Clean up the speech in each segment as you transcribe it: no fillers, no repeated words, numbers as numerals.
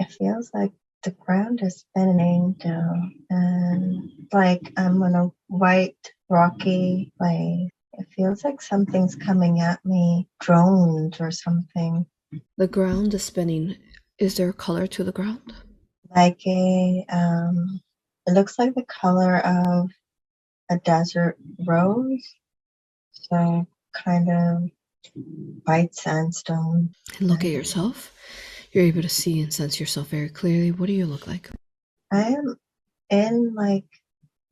It feels like the ground is spinning down, and like I'm on a white, rocky place. It feels like something's coming at me, drones or something. The ground is spinning. Is there a color to the ground? Like it looks like the color of a desert rose, so kind of white sandstone. And look at yourself. You're able to see and sense yourself very clearly. What do you look like? I am in like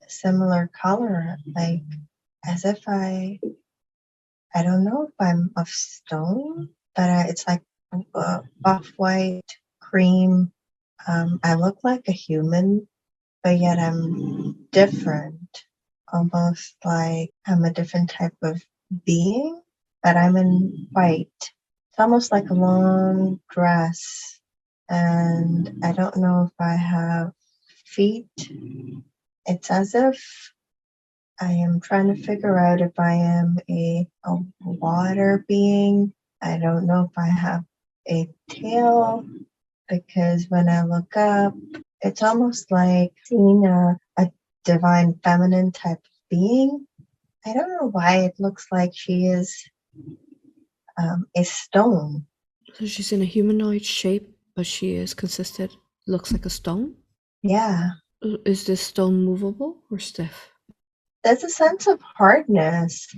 a similar color, like as if I don't know if I'm of stone, but it's like off-white, cream. I look like a human, but yet I'm different, almost like I'm a different type of being, but I'm in white. It's almost like a long dress, and I don't know if I have feet. It's as if I am trying to figure out if I am a water being. I don't know if I have a tail, because when I look up, it's almost like seeing a divine feminine type of being. I don't know why it looks like she is a stone. So she's in a humanoid shape, but she is consistent. Looks like a stone. Yeah, Is this stone movable or stiff? there's a sense of hardness,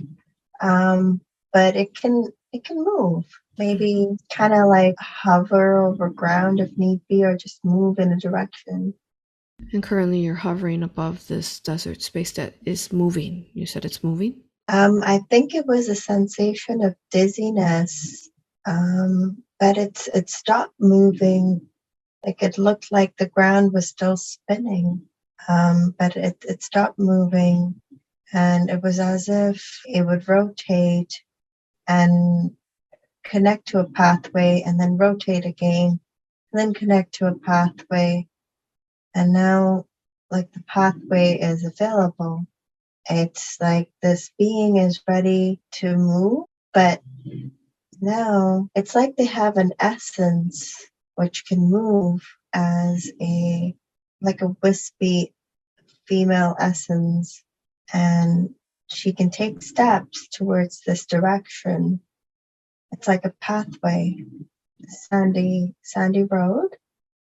but it can move. Maybe kind of like hover over ground if need be, or just move in a direction. And currently you're hovering above this desert space that is moving. You said it's moving? I think it was a sensation of dizziness, but it stopped moving. Like it looked like the ground was still spinning, but it stopped moving, and it was as if it would rotate and connect to a pathway, and then rotate again, and then connect to a pathway, and now like the pathway is available. It's like this being is ready to move, but now it's like they have an essence which can move as a like a wispy female essence, and she can take steps towards this direction. It's like a pathway, sandy road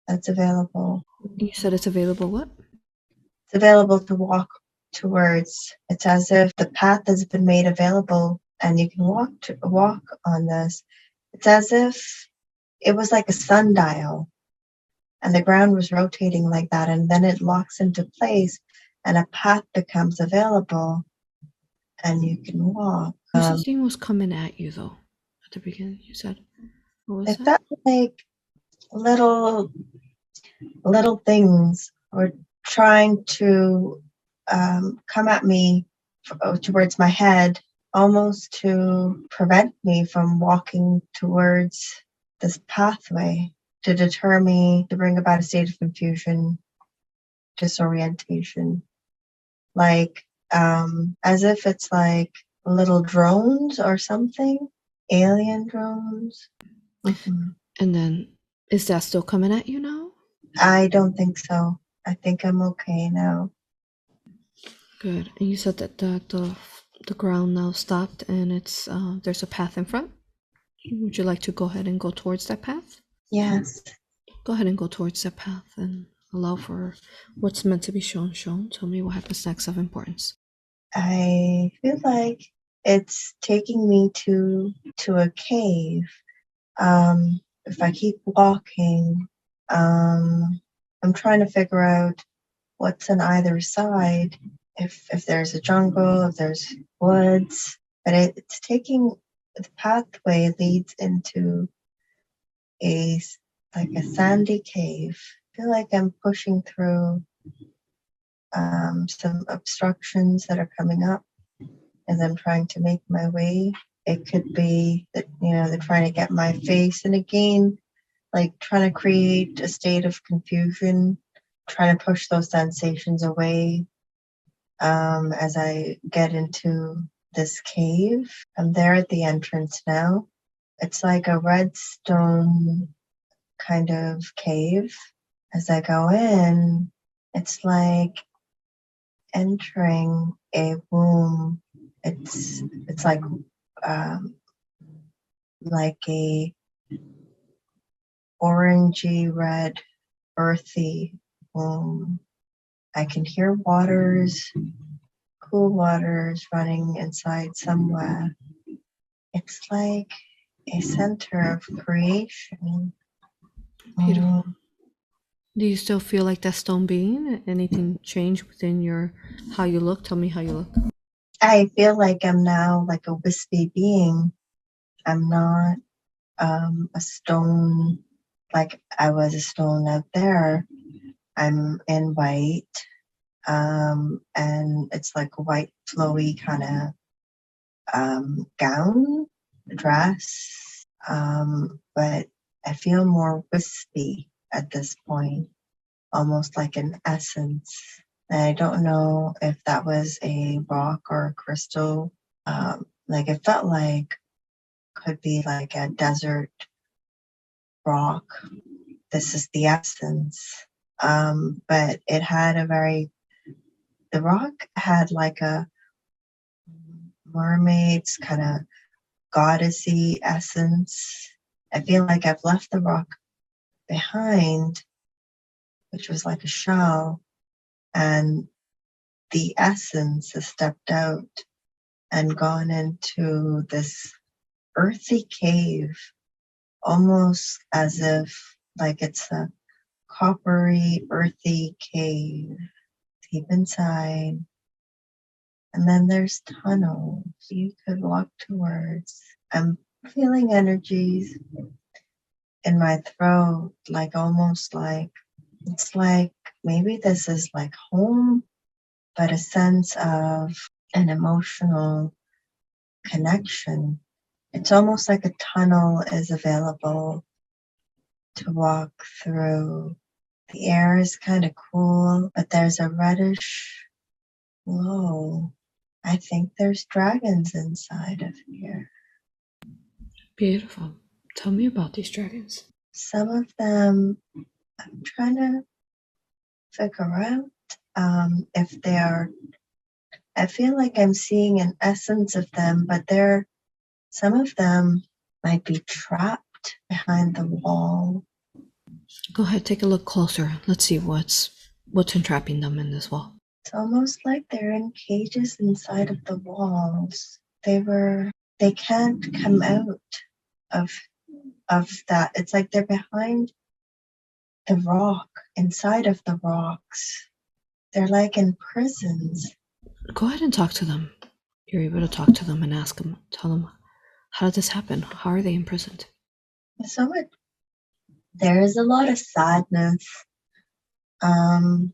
that's available. You said it's available what? It's available to walk towards. It's as if the path has been made available and you can walk on this. It's as if it was like a sundial and the ground was rotating like that, and then it locks into place and a path becomes available and you can walk. Something was coming at you though at the beginning. You said, what was It that? felt like little things were trying to come at me towards my head, almost to prevent me from walking towards this pathway, to deter me, to bring about a state of confusion, disorientation, like as if it's like little drones or something, alien drones. Mm-hmm. And then, is that still coming at you now? I don't think so. I think I'm okay now. Good. And you said that the ground now stopped and it's there's a path in front. Would you like to go ahead and go towards that path? Yes. Go ahead and go towards that path and allow for what's meant to be shown. Tell me what happens next of importance. I feel like it's taking me to a cave. If I keep walking, I'm trying to figure out what's on either side. If there's a jungle, if there's woods, but it's taking the pathway leads into a like a sandy cave. I feel like I'm pushing through some obstructions that are coming up as I'm trying to make my way. It could be that, they're trying to get my face, and again, like trying to create a state of confusion, trying to push those sensations away. As I get into this cave, I'm there at the entrance now. It's like a red stone kind of cave. As I go in, it's like entering a womb. It's like a orangey red, earthy womb. I can hear waters, cool waters running inside somewhere. It's like a center of creation. Beautiful. Do you still feel like that stone being? Anything changed within your how you look? Tell me how you look. I feel like I'm now like a wispy being. I'm not a stone like I was a stone out there. I'm in white, and it's like a white flowy kind of gown, dress, but I feel more wispy at this point, almost like an essence. And I don't know if that was a rock or a crystal. Like it felt like could be like a desert rock. This is the essence. But it had the rock had like a mermaid's kind of goddessy essence. I feel like I've left the rock behind, which was like a shell, and the essence has stepped out and gone into this earthy cave, almost as if like it's a coppery, earthy cave deep inside. And then there's tunnels you could walk towards. I'm feeling energies in my throat, like almost like it's like maybe this is like home, but a sense of an emotional connection. It's almost like a tunnel is available to walk through. The air is kind of cool, but there's a reddish glow. I think there's dragons inside of here. Beautiful. Tell me about these dragons. Some of them, I'm trying to figure out if they are. I feel like I'm seeing an essence of them, but some of them might be trapped behind the wall. Go ahead, take a look closer. Let's see what's entrapping them in this wall. It's almost like they're in cages inside of the walls. They can't come out of that. It's like they're behind the rock, inside of the rocks. They're like in prisons. Go ahead and talk to them. You're able to talk to them and ask them, tell them, how did this happen? How are they imprisoned? So there is a lot of sadness. I'm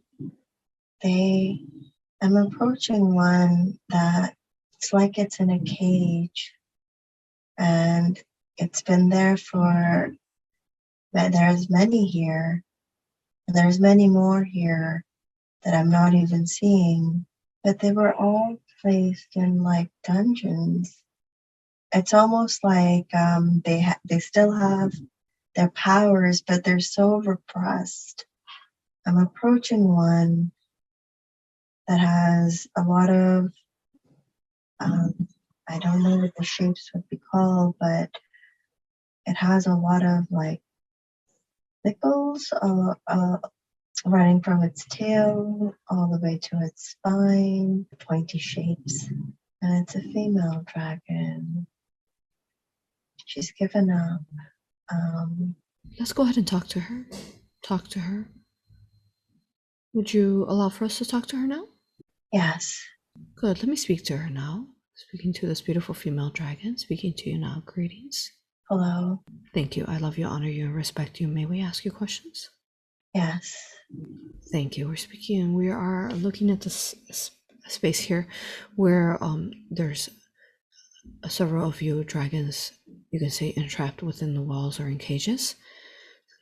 approaching one that it's like it's in a cage, and it's been there for. There's many here. There's many more here that I'm not even seeing, but they were all placed in like dungeons. It's almost like they still have their powers, but they're so repressed. I'm approaching one that has a lot of I don't know what the shapes would be called, but it has a lot of like sickles running from its tail all the way to its spine, pointy shapes. And it's a female dragon. She's given up. Let's go ahead and talk to her. Talk to her. Would you allow for us to talk to her now? Yes. Good. Let me speak to her now. Speaking to this beautiful female dragon. Speaking to you now. Greetings. Hello. Thank you. I love you, honor you, and respect you. May we ask you questions? Yes. Thank you. We're speaking. We are looking at this space here where there's several of you dragons, you can say, entrapped within the walls or in cages.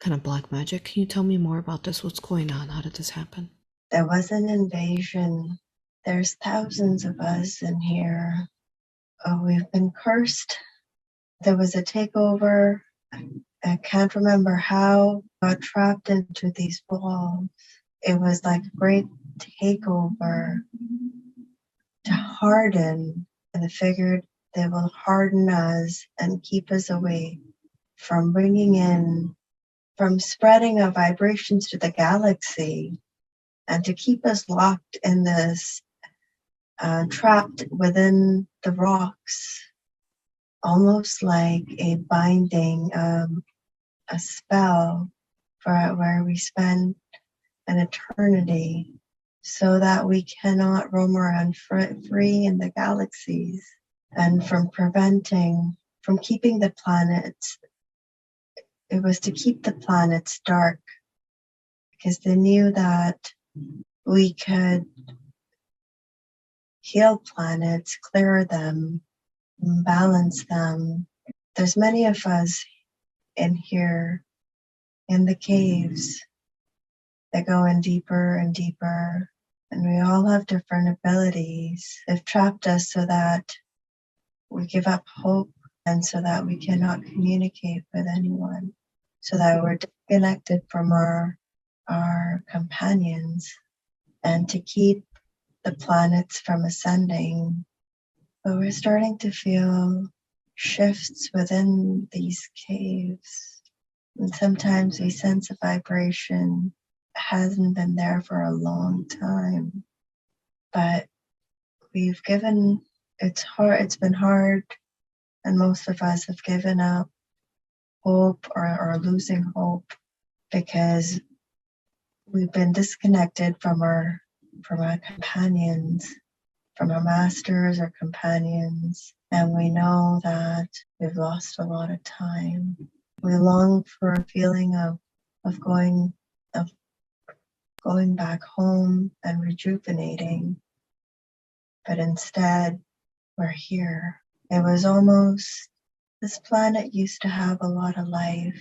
Kind of black magic. Can you tell me more about this? What's going on? How did this happen? There was an invasion. There's thousands of us in here. Oh, we've been cursed. There was a takeover. I can't remember how I got trapped into these walls. It was like a great takeover to harden, and I figured they will harden us and keep us away from bringing in, from spreading our vibrations to the galaxy, and to keep us locked in this, trapped within the rocks, almost like a binding, a spell for where we spend an eternity, so that we cannot roam around free in the galaxies, and from keeping the planets. It was to keep the planets dark, because they knew that we could heal planets, clear them, balance them. There's many of us in here in the caves that go in deeper and deeper, and we all have different abilities. They've trapped us so that we give up hope, and so that we cannot communicate with anyone, so that we're disconnected from our companions, and to keep the planets from ascending. But we're starting to feel shifts within these caves, and sometimes we sense a vibration hasn't been there for a long time, but we've given, it's been hard, and most of us have given up hope, or losing hope, because we've been disconnected from our companions, from our masters or companions, and we know that we've lost a lot of time. We long for a feeling of going back home and rejuvenating, but instead we're here. It was almost, this planet used to have a lot of life.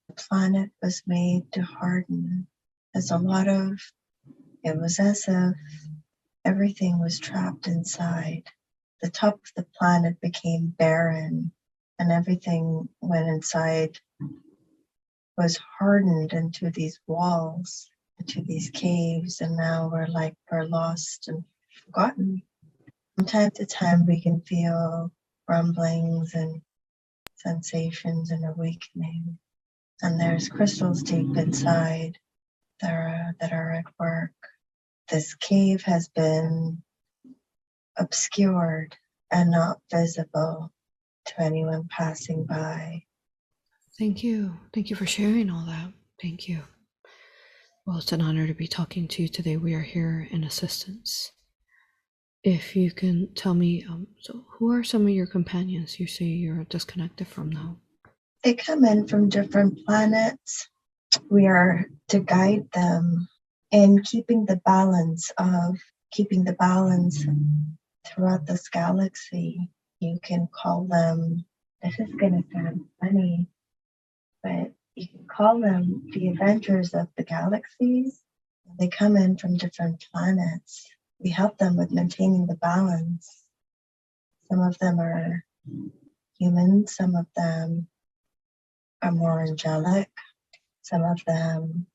The planet was made to harden. There's a lot of, it was as if everything was trapped inside. The top of the planet became barren, and everything went inside, was hardened into these walls, into these caves, and now we're lost and forgotten. From time to time, we can feel rumblings and sensations and awakening, and there's crystals deep inside that are at work. This cave has been obscured and not visible to anyone passing by. Thank you. Thank you for sharing all that. Thank you. Well, it's an honor to be talking to you today. We are here in assistance. If you can tell me, so who are some of your companions you say you're disconnected from now? They come in from different planets. We are to guide them in keeping the balance throughout this galaxy. You can call them, this is going to sound funny, but you can call them the Avengers of the galaxies. They come in from different planets. We help them with maintaining the balance. Some of them are human, some of them are more angelic, some of them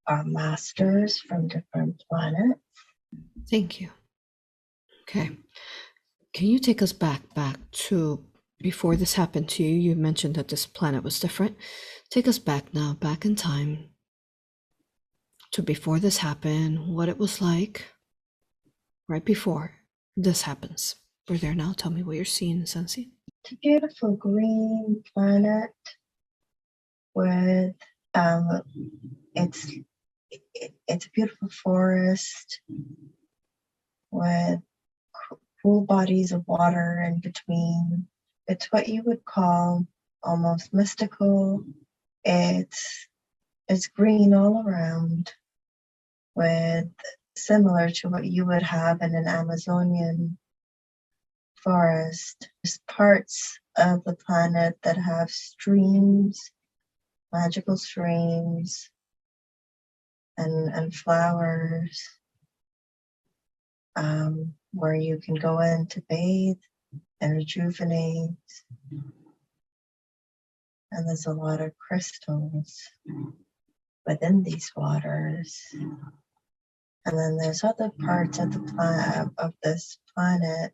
are masters from different planets. Thank you. Okay. Can you take us back to before this happened to you? You mentioned that this planet was different. Take us back now, back in time, to before this happened, what it was like right before this happens. We're there now. Tell me what you're seeing and sensing. It's a beautiful green planet with it's a beautiful forest with cool bodies of water in between. It's what you would call almost mystical. It's green all around, with similar to what you would have in an Amazonian forest. There's parts of the planet that have streams, magical streams, and flowers, where you can go in to bathe and rejuvenate and there's a lot of crystals within these waters. And then there's other parts of this planet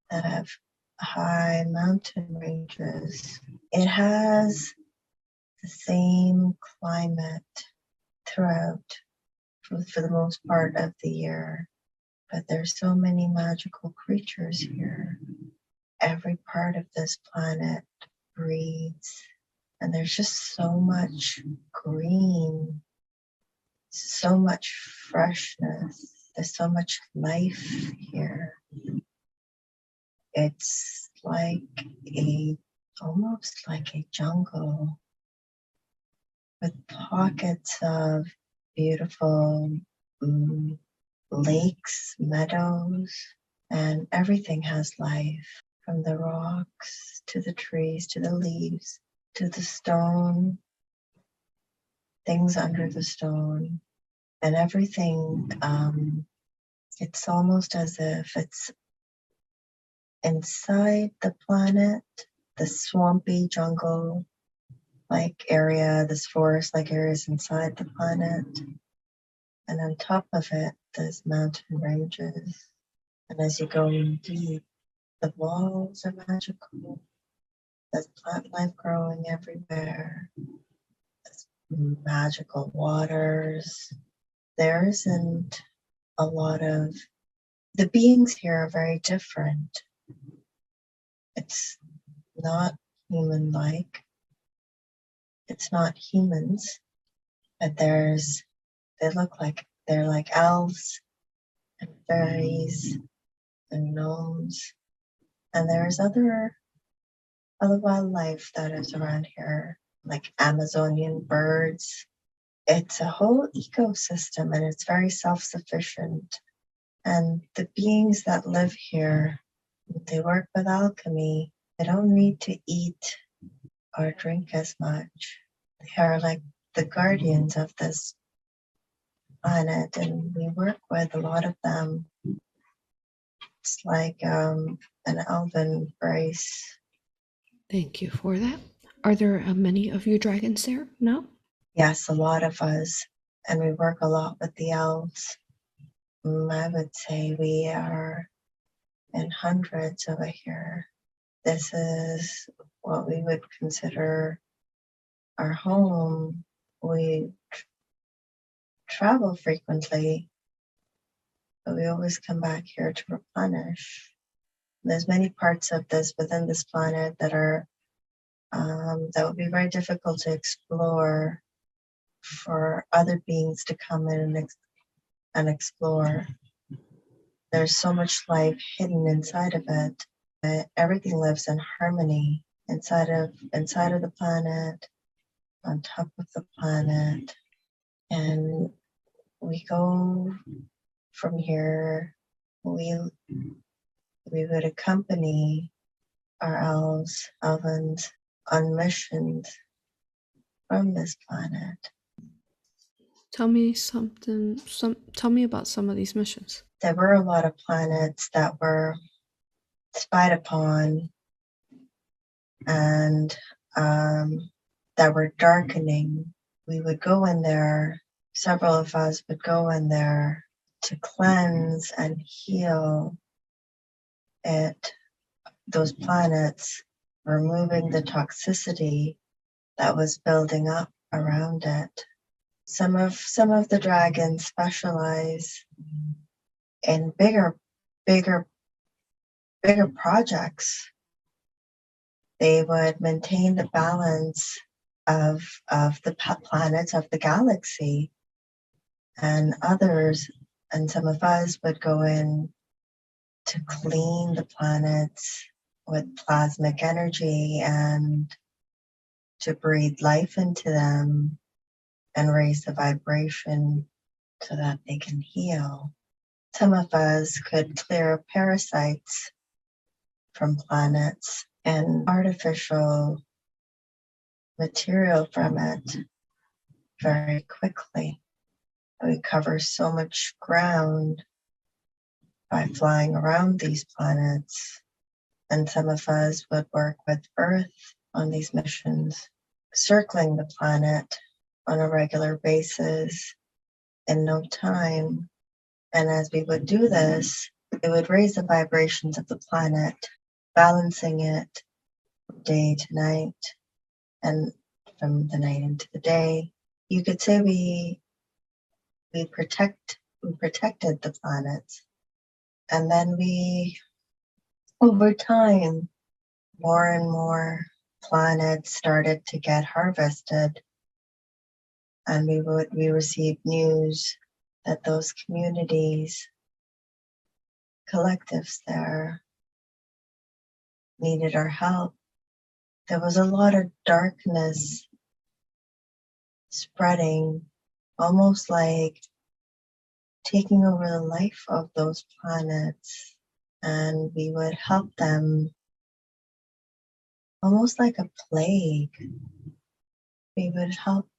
that have high mountain ranges. It has the same climate throughout for the most part of the year, but there's so many magical creatures here. Every part of this planet breathes, and there's just so much green, so much freshness. There's so much life here. It's almost like a jungle with pockets of beautiful lakes, meadows, and everything has life, from the rocks to the trees to the leaves to the stone, things under the stone, and everything. It's almost as if it's inside the planet, the swampy jungle like area, this forest like areas inside the planet. And on top of it, there's mountain ranges. And as you go in deep, the walls are magical. There's plant life growing everywhere. There's magical waters. There isn't a lot of... The beings here are very different. It's not human-like. It's not humans, but they're like elves and fairies and gnomes, and there's other wildlife that is around here, like Amazonian birds. It's a whole ecosystem, and it's very self-sufficient. And the beings that live here, they work with alchemy. They don't need to eat or drink as much. They are like the guardians of this planet, and we work with a lot of them. It's like an elven race. Thank you for that. Are there many of you dragons there? No? Yes, a lot of us, and we work a lot with the elves. I would say we are in hundreds over here. This is what we would consider our home. We travel frequently, but we always come back here to replenish. There's many parts of this within this planet that are that would be very difficult to explore for other beings to come in and explore. There's so much life hidden inside of it. Everything lives in harmony inside of the planet, on top of the planet, and we go from here. We would accompany our elvens on missions from this planet. Tell me tell me about some of these missions. There were a lot of planets that were spied upon and that were darkening. We would go in there, several of us would go in there to cleanse and heal those planets, removing the toxicity that was building up around it. Some of the dragons specialize in bigger projects. They would maintain the balance of the planets of the galaxy, and some of us would go in to clean the planets with plasmic energy and to breathe life into them and raise the vibration so that they can heal. Some of us could clear parasites from planets and artificial material from it very quickly. We cover so much ground by flying around these planets, and some of us would work with Earth on these missions, circling the planet on a regular basis in no time. And as we would do this, it would raise the vibrations of the planet, balancing it day to night and from the night into the day. You could say we protected the planets. And then over time, more and more planets started to get harvested, and we received news that those communities, collectives there, needed our help. There was a lot of darkness spreading, almost like taking over the life of those planets, and we would help them almost like a plague. We would help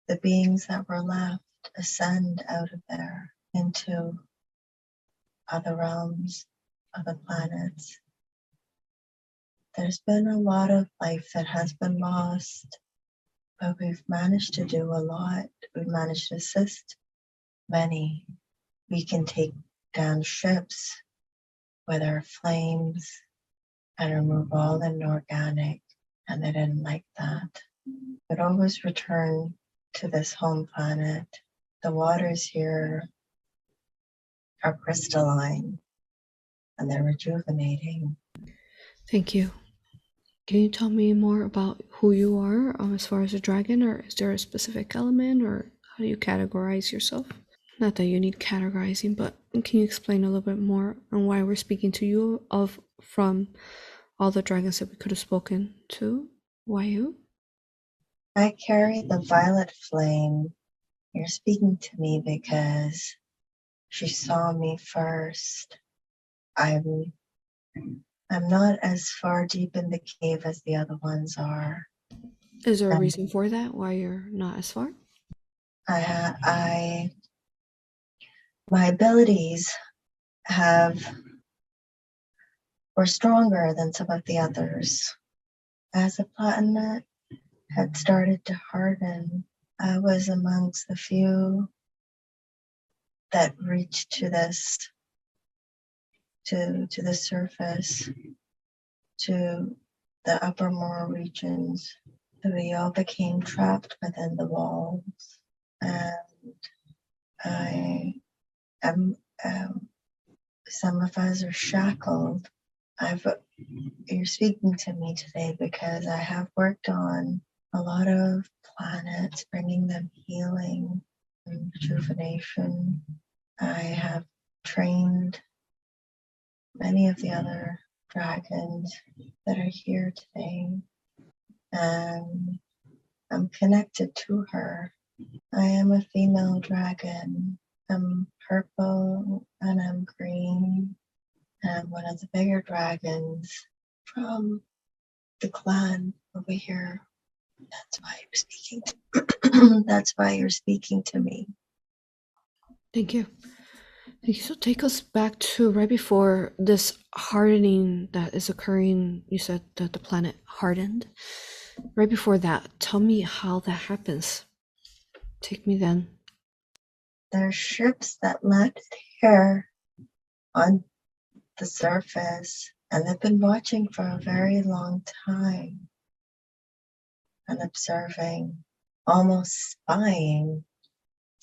the beings that were left ascend out of there into other realms, other planets. There's been a lot of life that has been lost, but we've managed to do a lot. We've managed to assist many. We can take down ships with our flames and remove all inorganic, and they didn't like that. But always return to this home planet. The waters here are crystalline and they're rejuvenating. Thank you. Can you tell me more about who you are as far as a dragon, or is there a specific element, or how do you categorize yourself? Not that you need categorizing, but can you explain a little bit more on why we're speaking to you from all the dragons that we could have spoken to? Why you? I carry the violet flame. You're speaking to me because she saw me first. I'm not as far deep in the cave as the other ones are. Is there a reason for that? Why you're not as far? My abilities were stronger than some of the others. As the planet had started to harden, I was amongst the few that reached to the surface, to the upper moor regions. We all became trapped within the walls, and I am. Some of us are shackled. You're speaking to me today because I have worked on a lot of planets, bringing them healing and rejuvenation. I have trained many of the other dragons that are here today, and I'm connected to her. I am a female dragon. I'm purple and I'm green. And one of the bigger dragons from the clan over here. That's why you're speaking that's why you're speaking to me. Thank you. Thank you. So take us back to right before this hardening that is occurring. You said that the planet hardened. Right before that, tell me how that happens. Take me then. There's ships that landed here on the surface, and they've been watching for a very long time and observing, almost spying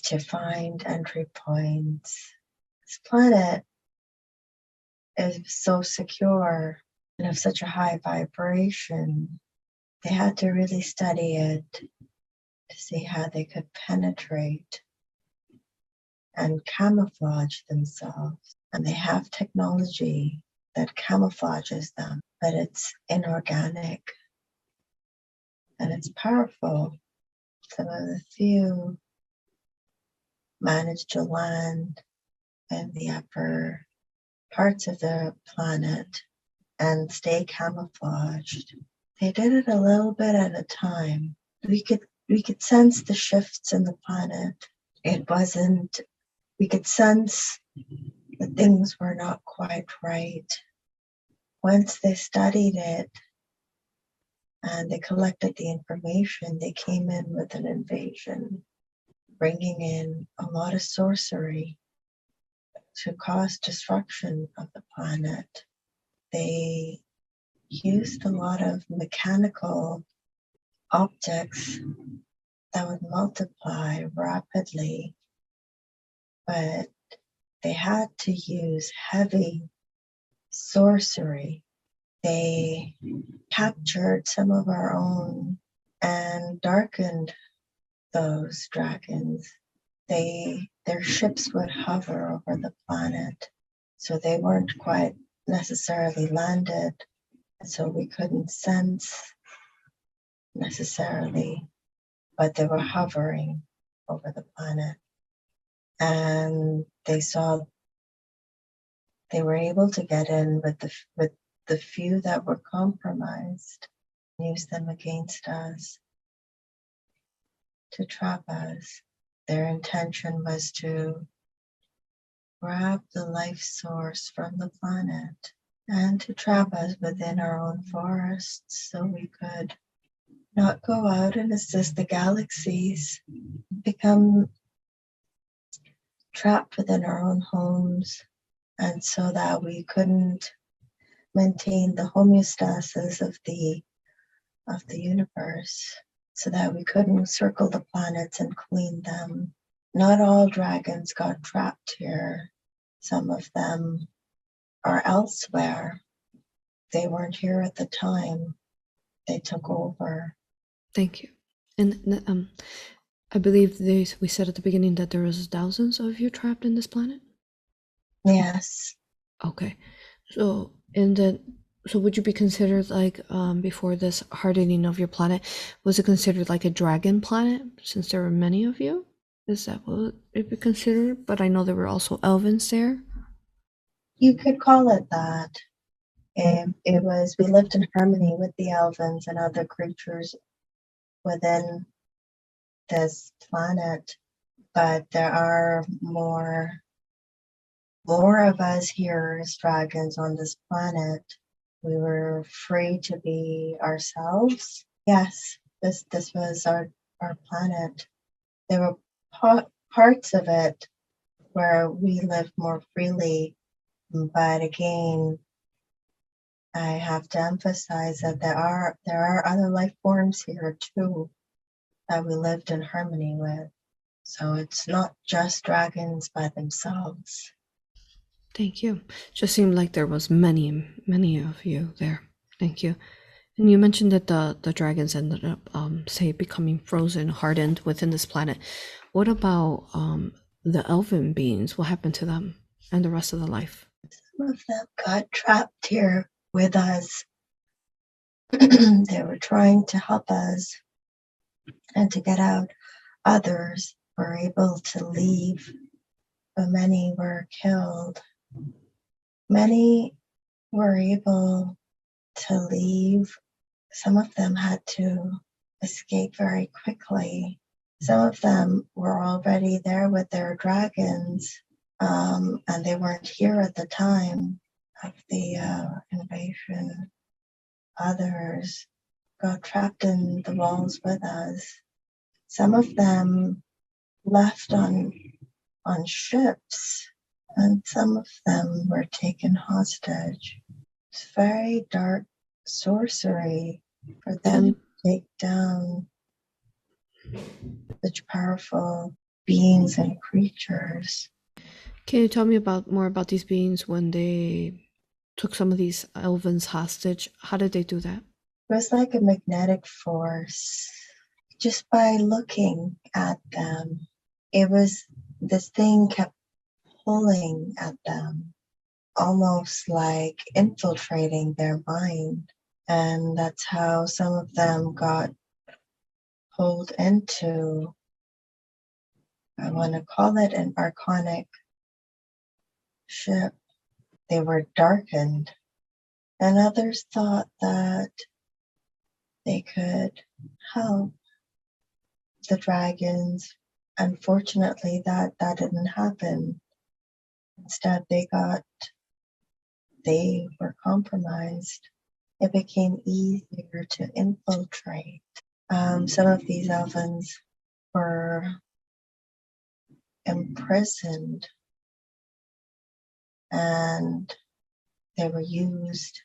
to find entry points. This planet is so secure and of such a high vibration. They had to really study it to see how they could penetrate and camouflage themselves. And they have technology that camouflages them, but it's inorganic and it's powerful. Some of the few managed to land in the upper parts of the planet and stay camouflaged. They did it a little bit at a time. We could sense the shifts in the planet. We could sense that things were not quite right. Once they studied it, and they collected the information. They came in with an invasion, bringing in a lot of sorcery to cause destruction of the planet. They used a lot of mechanical objects that would multiply rapidly, but they had to use heavy sorcery. They captured some of our own and darkened those dragons. Their ships would hover over the planet, so they weren't quite necessarily landed, so we couldn't sense necessarily, but they were hovering over the planet. And they were able to get in with the few that were compromised, use them against us to trap us. Their intention was to grab the life source from the planet and to trap us within our own forests so we could not go out and assist the galaxies, become trapped within our own homes, and so that we couldn't maintain the homeostasis of the universe, so that we couldn't circle the planets and clean them. Not all dragons got trapped here. Some of them are elsewhere. They weren't here at the time. They took over. Thank you. And I believe we said at the beginning that there was thousands of you trapped in this planet? Yes. Okay. So would you be considered like before this hardening of your planet, was it considered like a dragon planet since there were many of you? Is that what it would be considered? But I know there were also Elvens there. You could call it that. We lived in harmony with the Elvens and other creatures within this planet, but there are more of us here as dragons on this planet. We were free to be ourselves. Yes, this was our planet. There were parts of it where we lived more freely, but again, I have to emphasize that there are other life forms here too that we lived in harmony with. So it's not just dragons by themselves. Thank you. Just seemed like there was many of you there. Thank you. And you mentioned that the dragons ended up, say, becoming frozen, hardened within this planet. What about the elven beings? What happened to them and the rest of the life? Some of them got trapped here with us. They were trying to help us and to get out. Others were able to leave, but many were killed. Many were able to leave. Some of them had to escape very quickly. Some of them were already there with their dragons, and they weren't here at the time of the invasion. Others got trapped in the walls with us. Some of them left on ships, and some of them were taken hostage. It's very dark sorcery for them to take down such powerful beings and creatures. Can you tell me more about these beings when they took some of these elvens hostage? How did they do that? It was like a magnetic force. Just by looking at them, this thing kept pulling at them, almost like infiltrating their mind. And that's how some of them got pulled into, I want to call it an archonic ship. They were darkened, and others thought that they could help the dragons. Unfortunately, that didn't happen. Instead, they were compromised. it became easier to infiltrate. Some of these Elvens were imprisoned and they were used,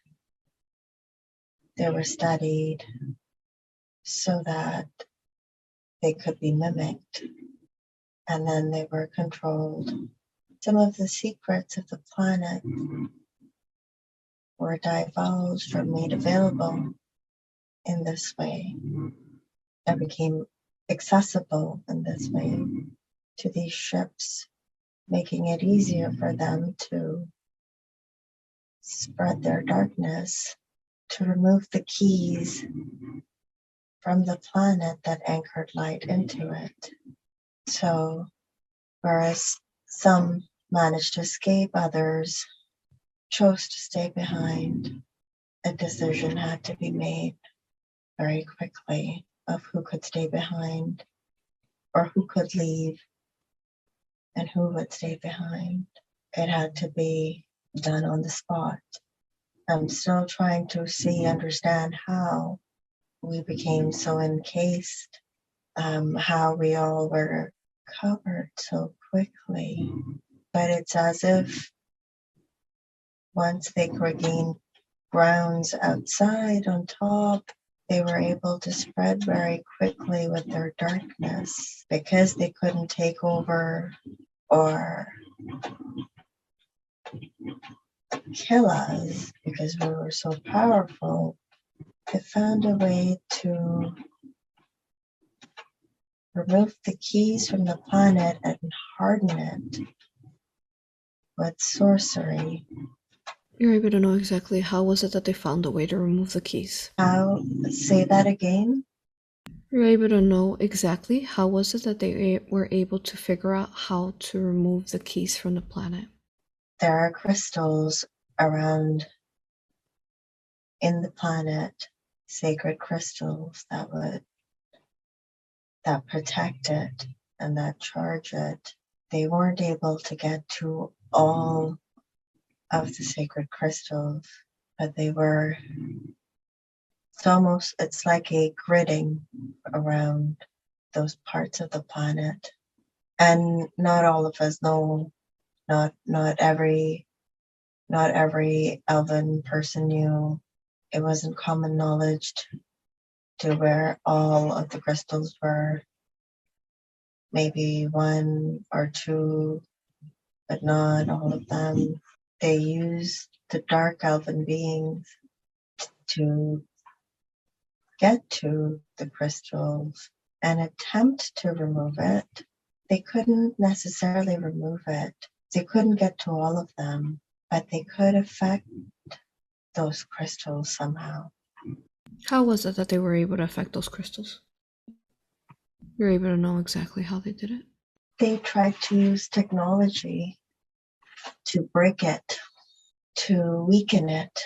they were studied so that they could be mimicked, and then they were controlled. Some of the secrets of the planet were divulged or made available in this way. That became accessible in this way to these ships, making it easier for them to spread their darkness, to remove the keys from the planet that anchored light into it. So, whereas some managed to escape, others chose to stay behind. A decision had to be made very quickly of who could stay behind or who could leave and who would stay behind. It had to be done on the spot. I'm still trying to understand how we became so encased, how we all were covered so quickly. But it's as if once they regained grounds outside on top, they were able to spread very quickly with their darkness because they couldn't take over or kill us because we were so powerful. They found a way to remove the keys from the planet and harden it with sorcery. You're able to know exactly how was it that they found a way to remove the keys? How? Say that again? You're able to know exactly how was it that they were able to figure out how to remove the keys from the planet? There are crystals around in the planet, sacred crystals that protect it and that charge it. They weren't able to get to all of the sacred crystals, but they were. It's like a gridding around those parts of the planet. And not all of us know, not every Elven person knew. It wasn't common knowledge to where all of the crystals were. Maybe one or two, but not all of them. They used the dark Elven beings to get to the crystals and attempt to remove it. They couldn't necessarily remove it. They couldn't get to all of them, but they could affect those crystals somehow. How was it that they were able to affect those crystals? You're able to know exactly how they did it? They tried to use technology to break it, to weaken it.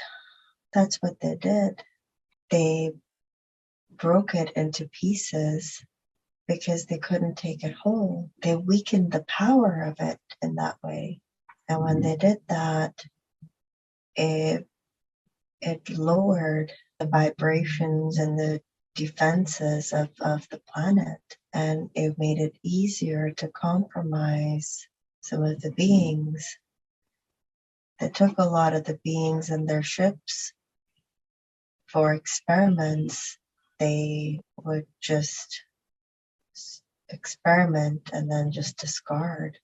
That's what they did. They broke it into pieces because they couldn't take it whole. They weakened the power of it in that way. And when they did that, it lowered the vibrations and the defenses of the planet, and it made it easier to compromise some of the beings. They took a lot of the beings in their ships for experiments. They would just experiment and then just discard.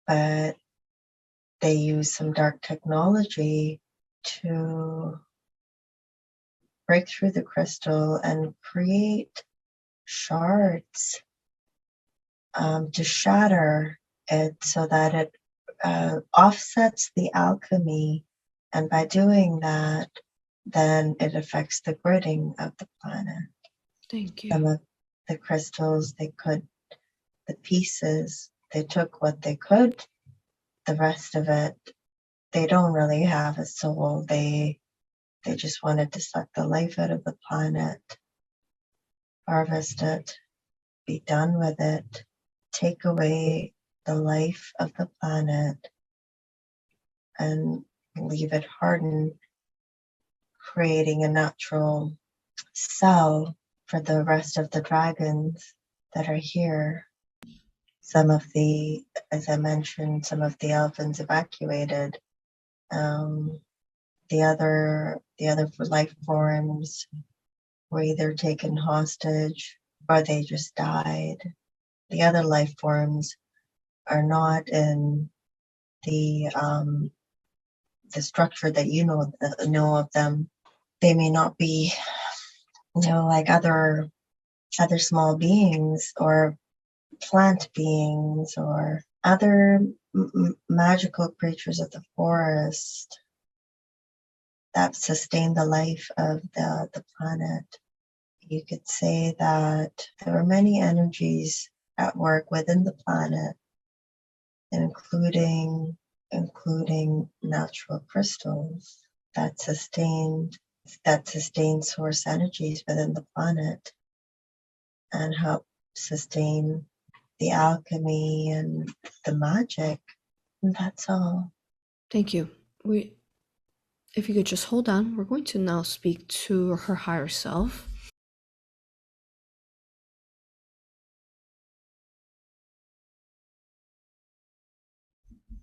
But they used some dark technology to break through the crystal and create shards to shatter it so that it offsets the alchemy. And by doing that, then it affects the gridding of the planet. Thank you. Some of the crystals, the pieces, they took what they could. The rest of it, they don't really have a soul. They just wanted to suck the life out of the planet, harvest it, be done with it, take away the life of the planet, and leave it hardened creating a natural cell for the rest of the dragons that are here. Some of the, as I mentioned, some of the Elvens evacuated. The other life forms were either taken hostage or they just died. The other life forms are not in the structure that you know of them. They may not be, like other small beings or plant beings or other magical creatures of the forest that sustain the life of the planet. You could say that there were many energies at work within the planet, including natural crystals that sustain source energies within the planet and help sustain the alchemy and the magic. And that's all. Thank you. If you could just hold on, we're going to now speak to her higher self.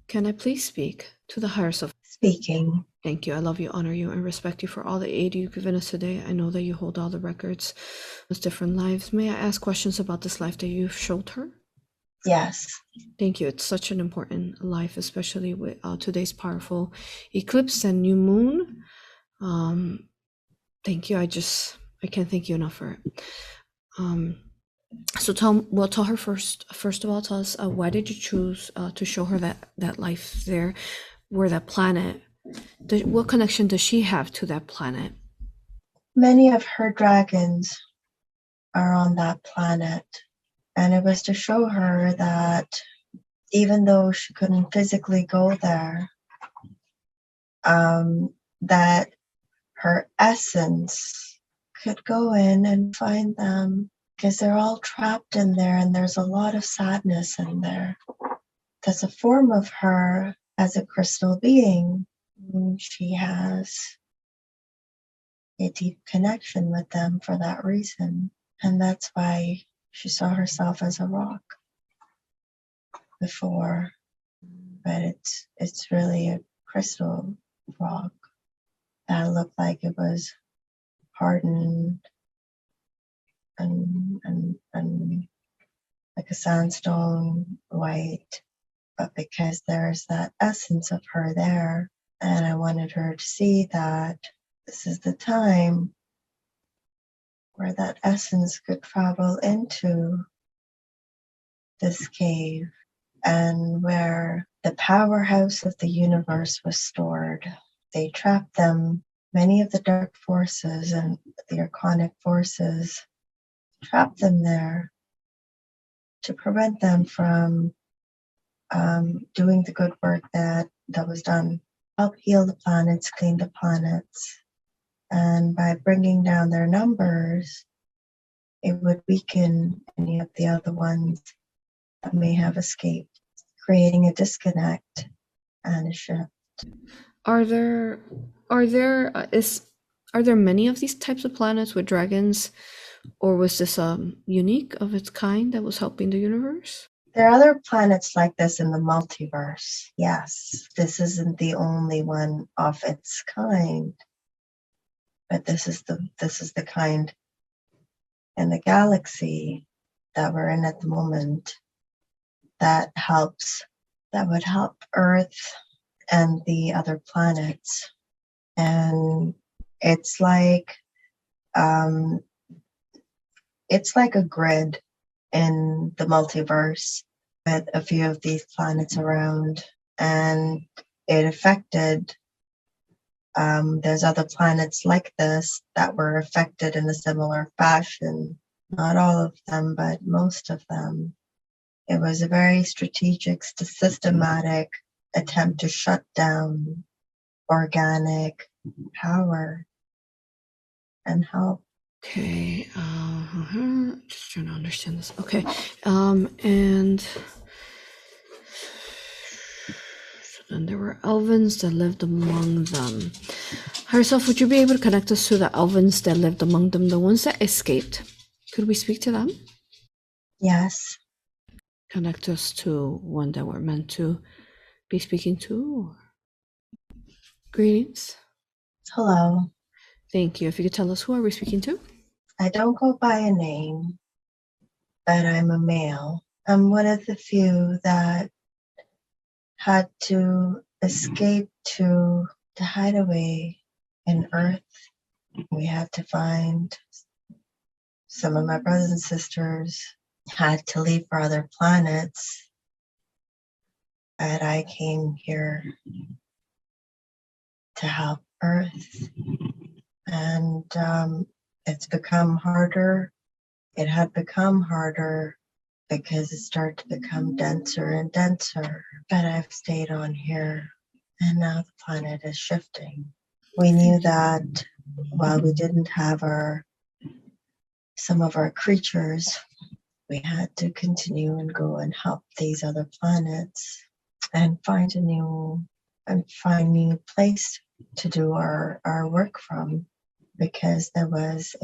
Can I please speak to the higher self? Speaking. Thank you. I love you, honor you, and respect you for all the aid you've given us today. I know that you hold all the records of different lives. May I ask questions about this life that you've showed her? Yes. Thank you. It's such an important life, especially with today's powerful eclipse and new moon. Thank you. I can't thank you enough for it. So tell her first of all, tell us why did you choose to show her that life there, where that planet, what connection does she have to that planet? Many of her dragons are on that planet, and it was to show her that even though she couldn't physically go there, that her essence could go in and find them, because they're all trapped in there and there's a lot of sadness in there. There's a form of her as a crystal being. She has a deep connection with them for that reason. And that's why she saw herself as a rock before. But it's really a crystal rock that looked like it was hardened and like a sandstone white, but because there's that essence of her there, and I wanted her to see that this is the time where that essence could travel into this cave and where the powerhouse of the universe was stored. They trapped them, many of the dark forces and the archonic forces trapped them there to prevent them from doing the good work that was done. Help heal the planets, clean the planets. And by bringing down their numbers, it would weaken any of the other ones that may have escaped, creating a disconnect and a shift. Are there many of these types of planets with dragons, or was this unique of its kind that was helping the universe? There are other planets like this in the multiverse. Yes, this isn't the only one of its kind, but this is the kind in the galaxy that we're in at the moment that would help Earth and the other planets. And it's like a grid in the multiverse with a few of these planets around, and it affected there's other planets like this that were affected in a similar fashion. Not all of them, but most of them. It was a very strategic, systematic attempt to shut down organic power and help. Okay, just trying to understand this. Okay, and so then there were Elvens that lived among them. Higher self, would you be able to connect us to the Elvens that lived among them, the ones that escaped? Could we speak to them? Yes. Connect us to one that we're meant to be speaking to? Greetings. Hello. Thank you. If you could tell us, who are we speaking to? I don't go by a name, but I'm a male. I'm one of the few that had to escape to the hideaway in Earth. We had to find some of my brothers and sisters had to leave for other planets, and I came here to help Earth. And it's become harder. It had become harder because it started to become denser and denser. But I've stayed on here, and now the planet is shifting. We knew that while we didn't have some of our creatures, we had to continue and go and help these other planets and find new place to do our work from, because there was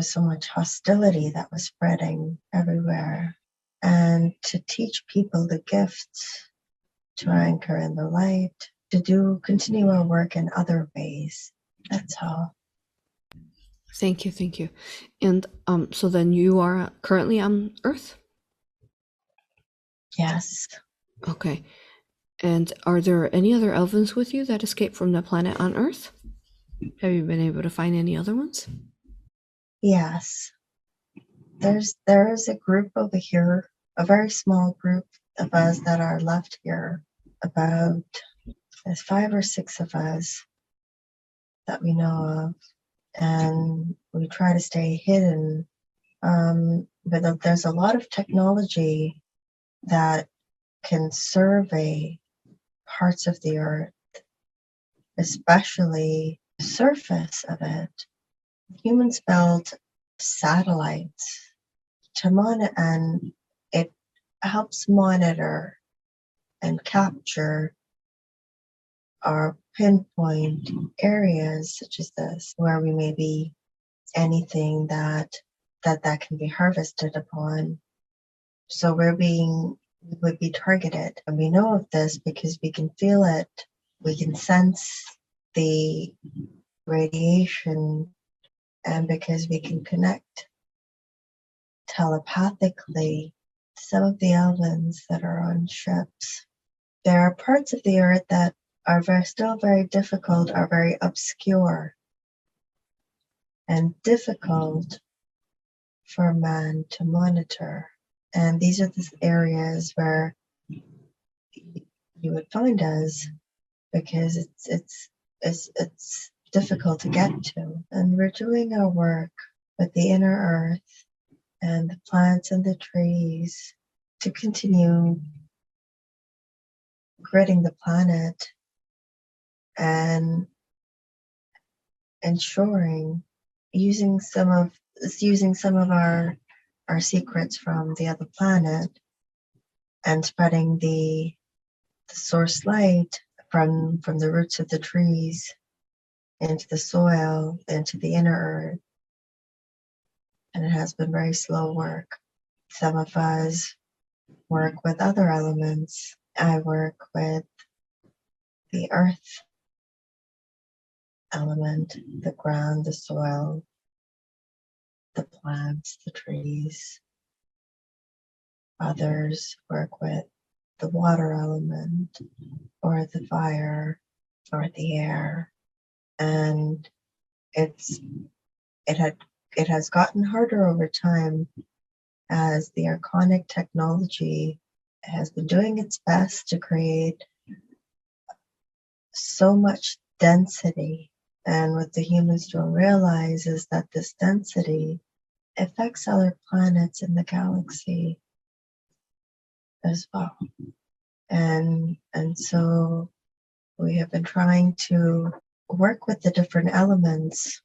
so much hostility that was spreading everywhere, and to teach people the gifts, to anchor in the light, to continue our work in other ways. That's all. Thank you. And so then you are currently on Earth? Yes. Okay. And are there any other Elvens with you that escaped from the planet on Earth? Have you been able to find any other ones? Yes. There is a group over here, a very small group of us that are left here. There's 5 or 6 of us that we know of, and we try to stay hidden. But there's a lot of technology that can survey parts of the Earth, especially the surface of it. Humans built satellites to monitor, and it helps monitor and capture or pinpoint areas such as this, where we may be anything that can be harvested upon. So we would be targeted, and we know of this because we can feel it. We can sense the radiation, and because we can connect telepathically to some of the Elvens that are on ships. There are parts of the Earth that are still very difficult, are very obscure, and difficult for man to monitor. And these are the areas where you would find us, because it's difficult to get to. And we're doing our work with the inner Earth and the plants and the trees to continue gridding the planet and ensuring using some of our secrets from the other planet, and spreading the source light from the roots of the trees into the soil, into the inner earth. And it has been very slow work. Some of us work with other elements. I work with the earth element, the ground, the soil, the plants, the trees. Others work with the water element, or the fire, or the air. And it has gotten harder over time, as the archonic technology has been doing its best to create so much density. And what the humans don't realize is that this density affects other planets in the galaxy as well. And so we have been trying to work with the different elements,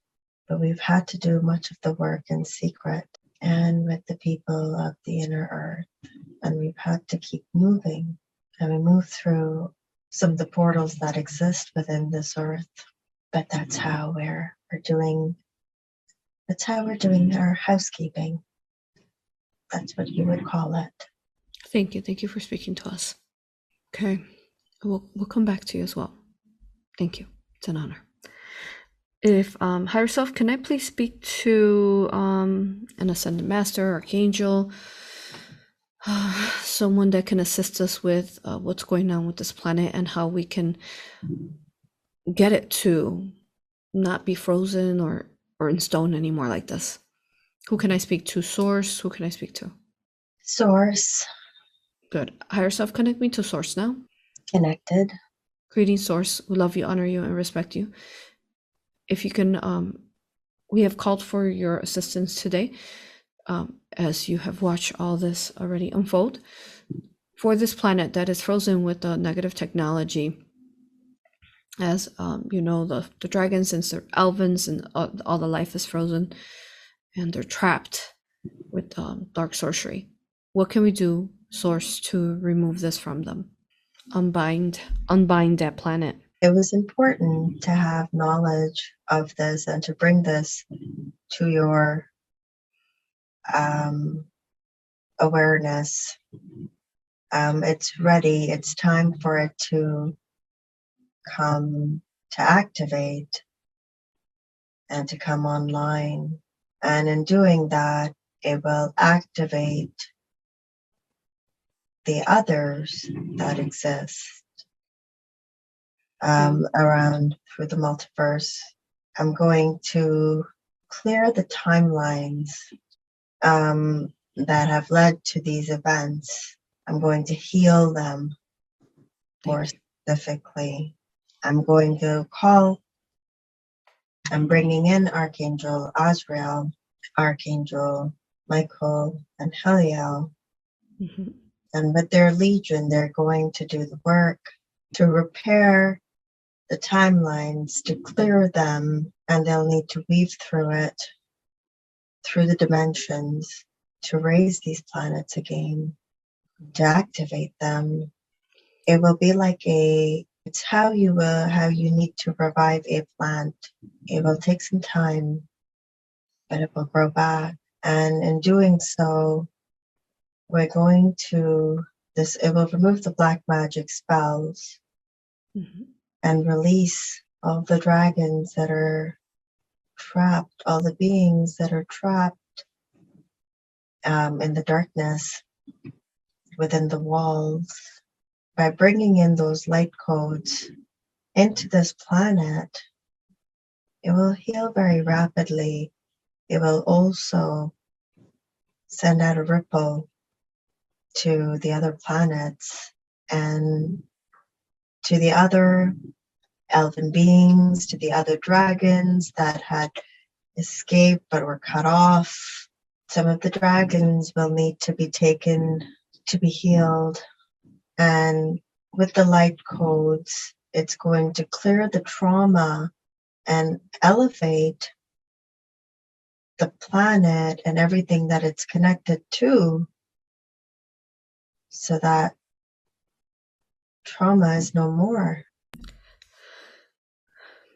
but we've had to do much of the work in secret and with the people of the inner earth. And we've had to keep moving, and we move through some of the portals that exist within this earth. But that's how we're doing. That's how we're doing our housekeeping. That's what you would call it. Thank you. Thank you for speaking to us. Okay. We'll come back to you as well. Thank you. It's an honor. If higher self, can I please speak to an ascended master, archangel, someone that can assist us with what's going on with this planet and how we can get it to not be frozen or in stone anymore like this? Who can I speak to? Source? Who can I speak to? Source. Good. Higher self, connect me to Source now. Connected. Greetings, Source. We love you, honor you, and respect you. If you can, we have called for your assistance today, as you have watched all this already unfold. For this planet that is frozen with the negative technology, as you know, the dragons and the Elvens and all the life is frozen, and they're trapped with dark sorcery. What can we do, Source, to remove this from them? Unbind that planet. It was important to have knowledge of this and to bring this to your awareness. It's ready. It's time for it to come to activate and to come online. And in doing that, it will activate the others that exist around through the multiverse. I'm going to clear the timelines that have led to these events. I'm going to heal them more specifically. I'm going to I'm bringing in Archangel Azrael, Archangel Michael, and Heliel. Mm-hmm. And with their legion, they're going to do the work to repair the timelines, to clear them, and they'll need to weave through it, through the dimensions, to raise these planets again, to activate them. It will be like it's how you need to revive a plant. It will take some time, but it will grow back. And in doing so, we're going to it will remove the black magic spells and release all the dragons that are trapped, all the beings that are trapped in the darkness within the walls. By bringing in those light codes into this planet, it will heal very rapidly. It will also send out a ripple to the other planets and to the other elven beings, to the other dragons that had escaped but were cut off. Some of the dragons will need to be taken to be healed. And with the light codes, it's going to clear the trauma and elevate the planet and everything that it's connected to, so that trauma is no more.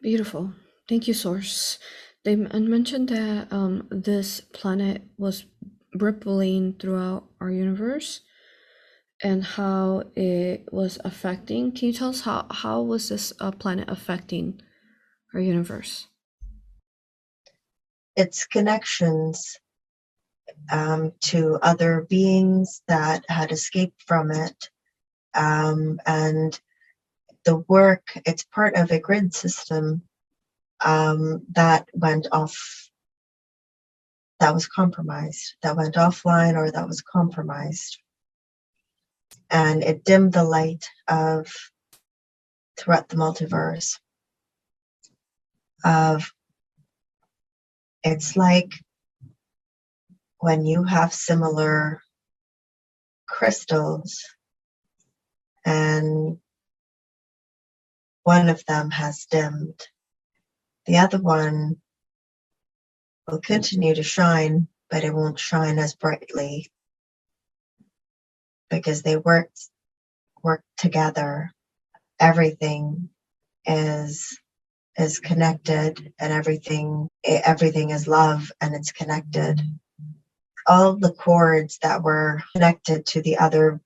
Beautiful. Thank you, Source. They mentioned that this planet was rippling throughout our universe and how it was affecting. Can you tell us how was this planet affecting our universe? Its connections to other beings that had escaped from it, and the work, it's part of a grid system that went off, that was compromised, that went offline or that was compromised. And it dimmed the light of throughout the multiverse of, it's like when you have similar crystals and one of them has dimmed, the other one will continue to shine, but it won't shine as brightly because they work together. Everything is is connected, and everything is love, and it's connected. All the chords that were connected to the other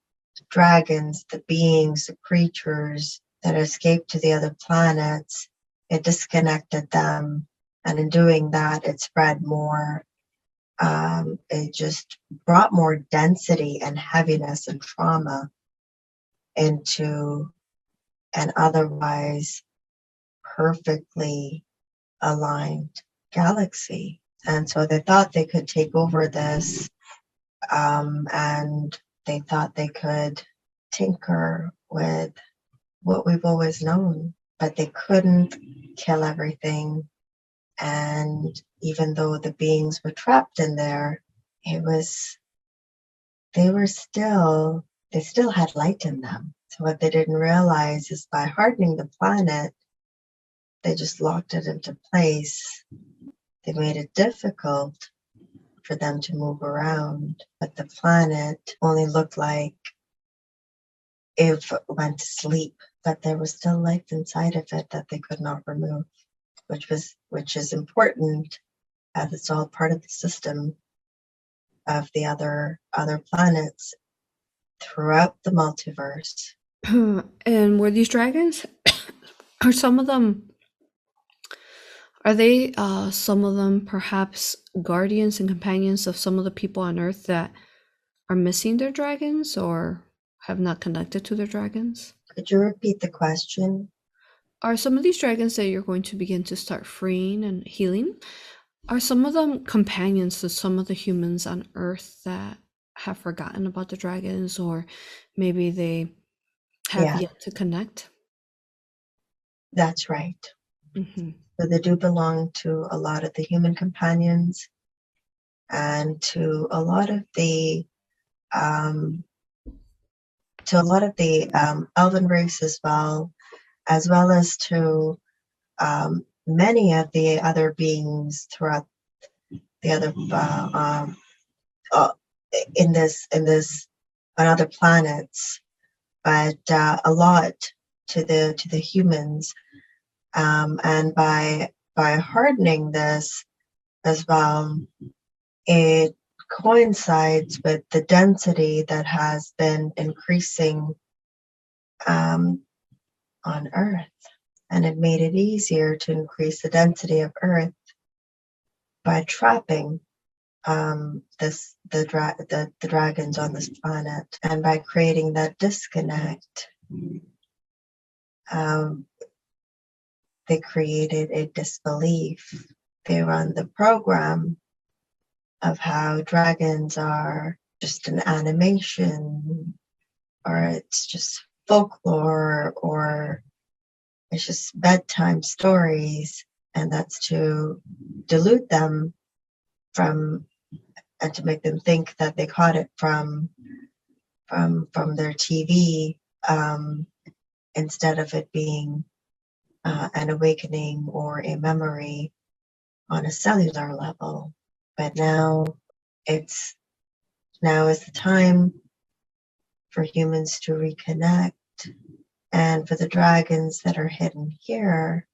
dragons, the beings, the creatures that escaped to the other planets, it disconnected them. And in doing that, it spread more. It just brought more density and heaviness and trauma into an otherwise perfectly aligned galaxy. And so they thought they could take over this, and they thought they could tinker with what we've always known, but they couldn't kill everything. And even though the beings were trapped in there, they still had light in them. So what they didn't realize is by hardening the planet, they just locked it into place. They made it difficult for them to move around, but the planet only looked like it went to sleep, but there was still life inside of it that they could not remove, which is important, as it's all part of the system of the other planets throughout the multiverse. And were these dragons? Are some of them? Are they some of them perhaps guardians and companions of some of the people on Earth that are missing their dragons or have not connected to their dragons? Could you repeat the question? Are some of these dragons that you're going to begin to start freeing and healing, are some of them companions to some of the humans on Earth that have forgotten about the dragons, or maybe they have yet to connect? That's right. Mm-hmm. So they do belong to a lot of the human companions and to a lot of the Elven race as well as to many of the other beings throughout the other in this on other planets, but a lot to the humans, and by hardening this as well, it coincides with the density that has been increasing on Earth, and it made it easier to increase the density of Earth by trapping the dragons on this planet, and by creating that disconnect, they created a disbelief. They run the program of how dragons are just an animation, or it's just folklore, or it's just bedtime stories, and that's to delude them from, and to make them think that they caught it from their TV, instead of it being an awakening or a memory on a cellular level. But now is the time for humans to reconnect, and for the dragons that are hidden here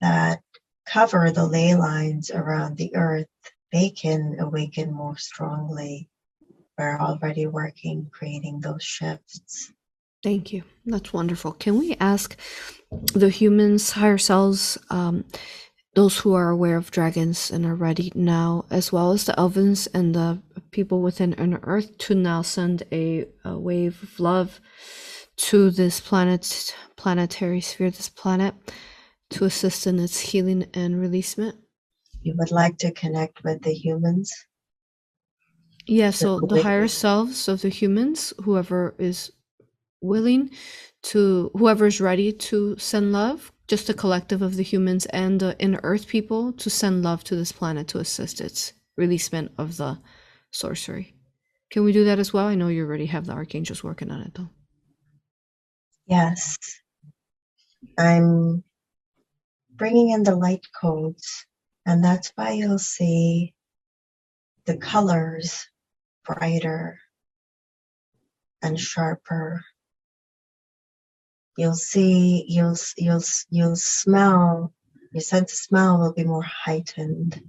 that cover the ley lines around the Earth, they can awaken more strongly. We're already working, creating those shifts. Thank you. That's wonderful. Can we ask the humans, higher selves, those who are aware of dragons and are ready now, as well as the Elvens and the people within an Earth, to now send a wave of love to this planetary sphere, this planet, to assist in its healing and releasement? You would like to connect with the humans? Yeah, so the higher selves of the humans, whoever is willing to, whoever is ready to send love, just a collective of the humans and the inner Earth people, to send love to this planet to assist its releasement of the sorcery. Can we do that as well? I know you already have the archangels working on it, though. Yes. I'm bringing in the light codes, and that's why you'll see the colors brighter and sharper. You'll see, you'll smell, your sense of smell will be more heightened.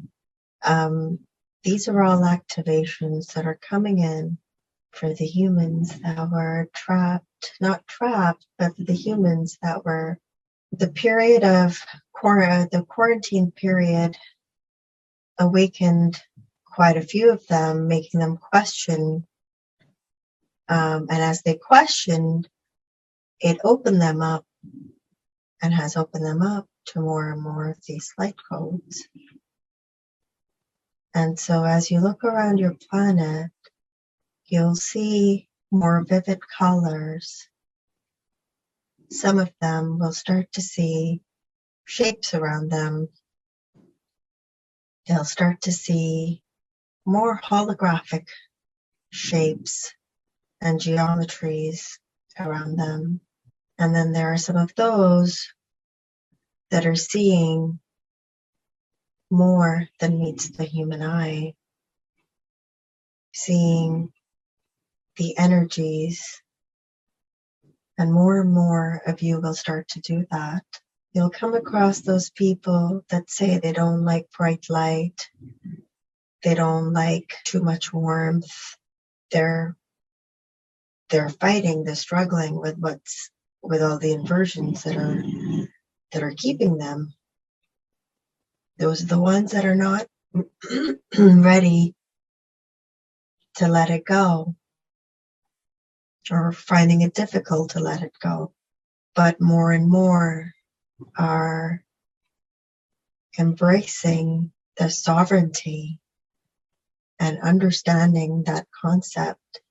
These are all activations that are coming in for the humans that were trapped, not trapped, but for the humans that were the period of the quarantine period awakened quite a few of them, making them question. And as they questioned, it opened them up and has opened them up to more and more of these light codes. And so as you look around your planet, you'll see more vivid colors. Some of them will start to see shapes around them. They'll start to see more holographic shapes and geometries around them. And then there are some of those that are seeing more than meets the human eye, seeing the energies, and more of you will start to do that. You'll come across those people that say they don't like bright light, they don't like too much warmth. They're fighting, they're struggling with all the inversions that are keeping them. Those are the ones that are not ready to let it go, or finding it difficult to let it go. But more and more are embracing the sovereignty and understanding that concept.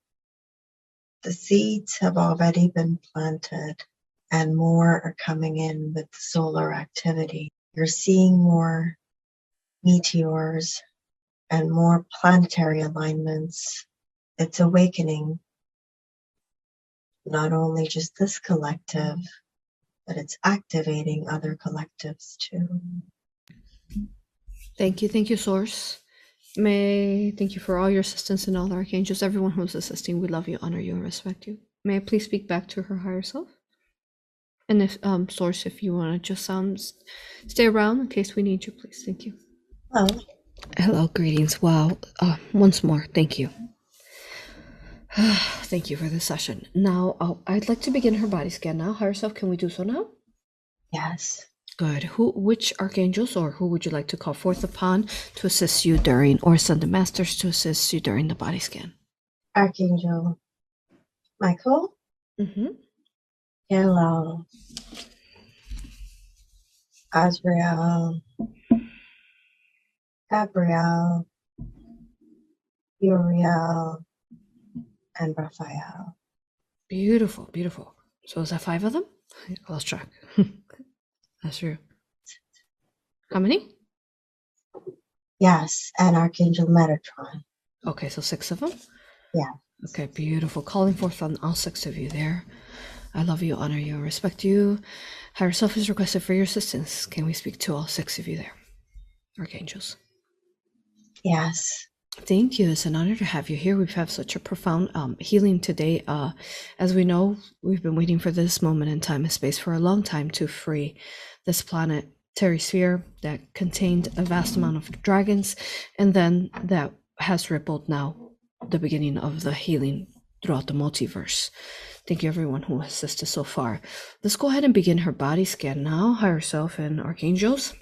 The seeds have already been planted, and more are coming in with the solar activity. You're seeing more meteors and more planetary alignments. It's awakening not only just this collective, but it's activating other collectives too. Thank you, Source. Thank you for all your assistance and all the archangels, everyone who's assisting. We love you, honor you, and respect you. May I please speak back to her higher self? And if Source, if you want to just stay around in case we need you, please. Thank you. Hello, greetings. Wow. Once more, thank you. Thank you for this session. Now, I'd like to begin her body scan now. Higher self, can we do so now? Yes. Good. Which archangels or who would you like to call forth upon to assist you during, or send the masters to assist you during the body scan? Archangel Michael. Hello. Azrael. Gabriel. Uriel. And Raphael. Beautiful, beautiful. So is that 5 of them? I lost track. That's true. How many? Yes, and Archangel Metatron. Okay, so 6 of them? Yeah. Okay, beautiful. Calling forth on all 6 of you there. I love you, honor you, respect you. Higher self is requested for your assistance. Can we speak to all 6 of you there? Archangels. Yes. Thank you. It's an honor to have you here. We've had such a profound healing today. As we know, we've been waiting for this moment in time and space for a long time to free this planetary sphere that contained a vast amount of dragons, and then that has rippled now the beginning of the healing throughout the multiverse. Thank you, everyone who assisted so far. Let's go ahead and begin her body scan now, higher self and archangels.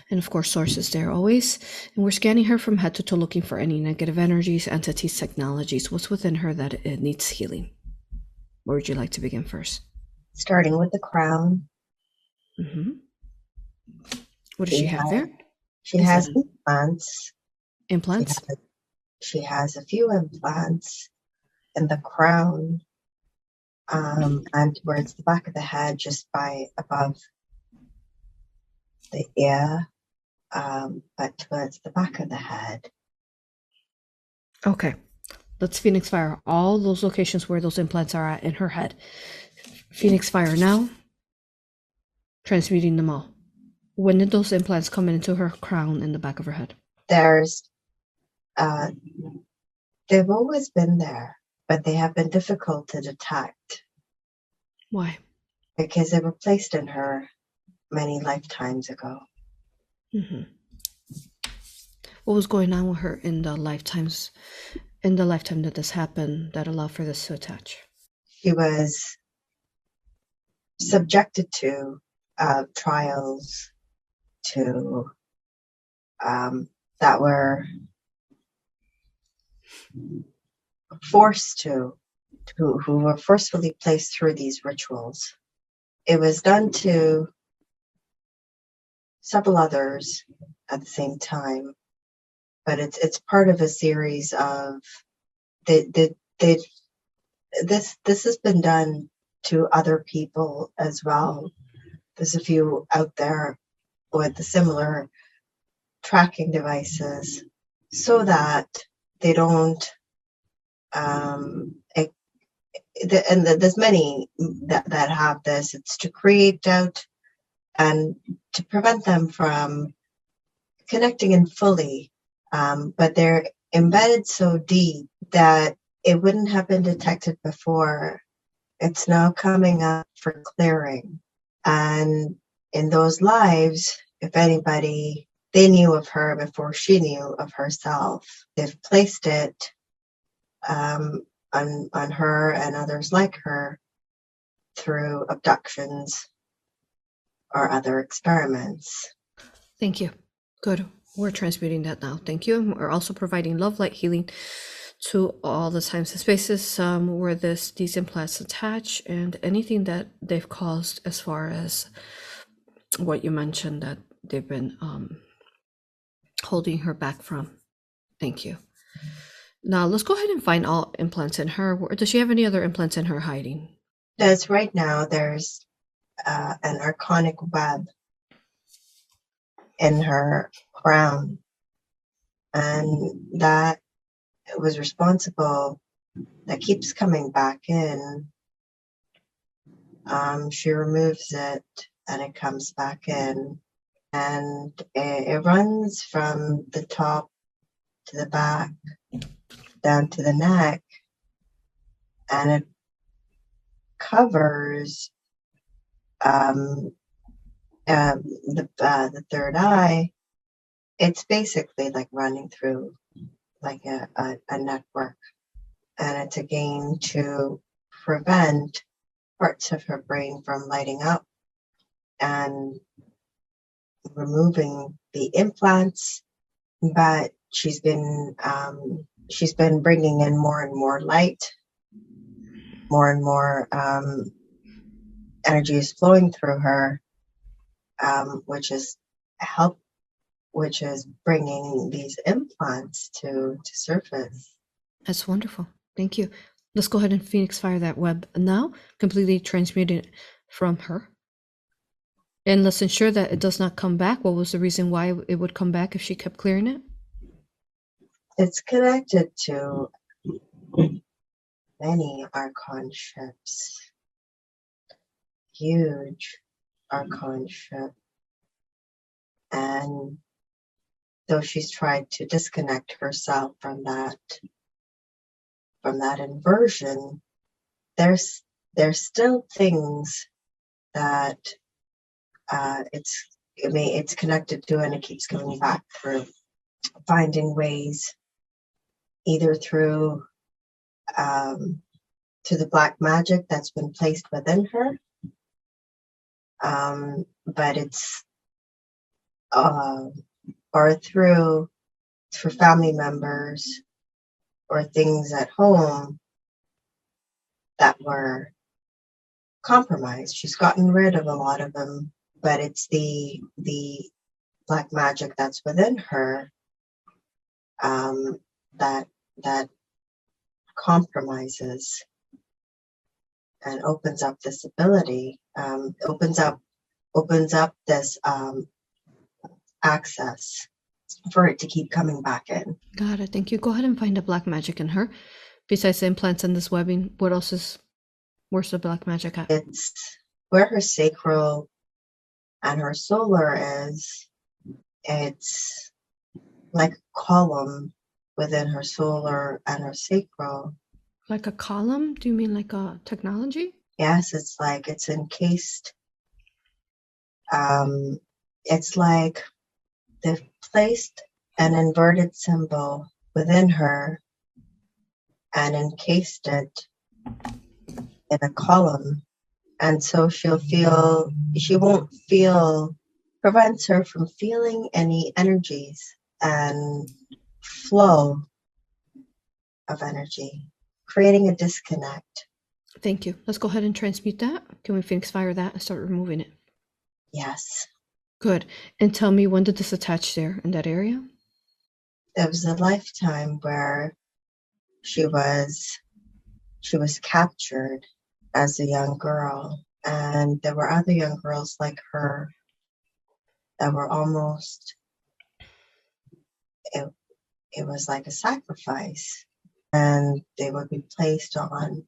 And of course, Source is there always. And we're scanning her from head to toe, looking for any negative energies, entities, technologies, what's within her that it needs healing. Where would you like to begin first? Starting with the crown. What does she have there? She has implants. Implants? She has a few implants in the crown, and towards the back of the head, just above the ear, but towards the back of the head. Okay, let's Phoenix Fire all those locations where those implants are at in her head. Phoenix Fire now, transmuting them all. When did those implants come into her crown in the back of her head? They've always been there, but they have been difficult to detect. Why? Because they were placed in her many lifetimes ago. Hmm. What was going on with her in the lifetime that this happened that allowed for this to attach? She was subjected to trials to that were forced who were forcefully placed through these rituals. It was done to several others at the same time, but it's part of a series of they this has been done to other people as well. There's a few out there with the similar tracking devices so that they don't there's many that have this. It's to create doubt and to prevent them from connecting in fully, but they're embedded so deep that it wouldn't have been detected before. It's now coming up for clearing. And in those lives, if anybody, they knew of her before she knew of herself. They've placed it on her and others like her through abductions or other experiments. Thank you. Good. We're transmuting that now. Thank you. We're also providing love, light, healing to all the times and spaces where these implants attach, and anything that they've caused as far as what you mentioned that they've been holding her back from. Thank you. Now let's go ahead and find all implants in her. Does she have any other implants in her hiding? As right now, there's an archonic web in her crown, and that was responsible. That keeps coming back in. She removes it, and it comes back in, and it runs from the top to the back, down to the neck, and it covers the third eye. It's basically like running through like a network, and it's again to prevent parts of her brain from lighting up and removing the implants. But she's been bringing in more and more light, more and more energy is flowing through her, which is bringing these implants to surface. That's wonderful. Thank you. Let's go ahead and Phoenix fire that web now, completely transmute it from her. And let's ensure that it does not come back. What was the reason why it would come back if she kept clearing it? It's connected to many Archon ships. Huge Archon ship. And though she's tried to disconnect herself from that inversion, there's still things that it's connected to, and it keeps coming back through finding ways, either through the black magic that's been placed within her, but it's or through for family members or things at home that were compromised. She's gotten rid of a lot of them, but it's the black magic that's within her that compromises and opens up this ability, opens up this access for it to keep coming back in. Got it. Thank you. Go ahead and find the black magic in her. Besides the implants and this webbing, where's the black magic at? It's where her sacral and her solar is. It's like a column within her solar and her sacral. Like a column? Do you mean like a technology? Yes, it's like it's encased. It's like they've placed an inverted symbol within her and encased it in a column. And so she won't feel, prevents her from feeling any energies and flow of energy, creating a disconnect. Thank you. Let's go ahead and transmute that. Can we Phoenix Fire that and start removing it? Yes. Good. And tell me, when did this attach there in that area? There was a lifetime where she was captured as a young girl, and there were other young girls like her that were almost, it was like a sacrifice, and they would be placed on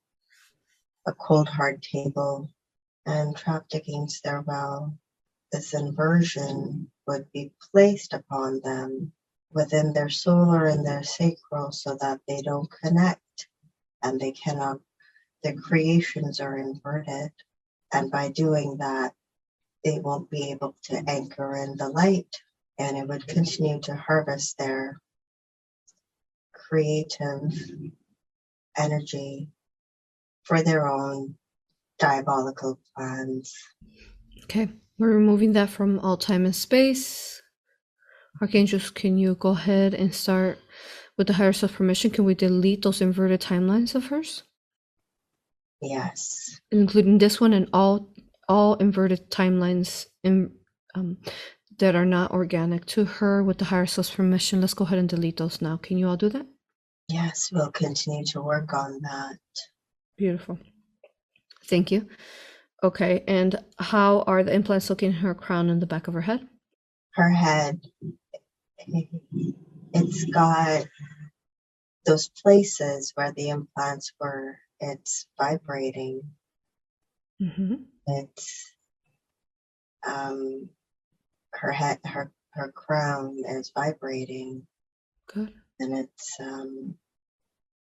a cold hard table and trapped against their will. This inversion would be placed upon them within their soul or in their sacral so that they don't connect and they cannot, their creations are inverted. And by doing that, they won't be able to anchor in the light, and it would continue to harvest their creative energy for their own diabolical plans. Okay, we're removing that from all time and space. Archangels, can you go ahead and start with the higher self permission? Can we delete those inverted timelines of hers? Yes. Including this one and all inverted timelines that are not organic to her with the higher self's permission. Let's go ahead and delete those now. Can you all do that? Yes, we'll continue to work on that. Beautiful. Thank you. Okay, and how are the implants looking in her crown and the back of her head? Her head, it's got those places where the implants were, it's vibrating. Mm-hmm. It's her head, her crown is vibrating. Good. And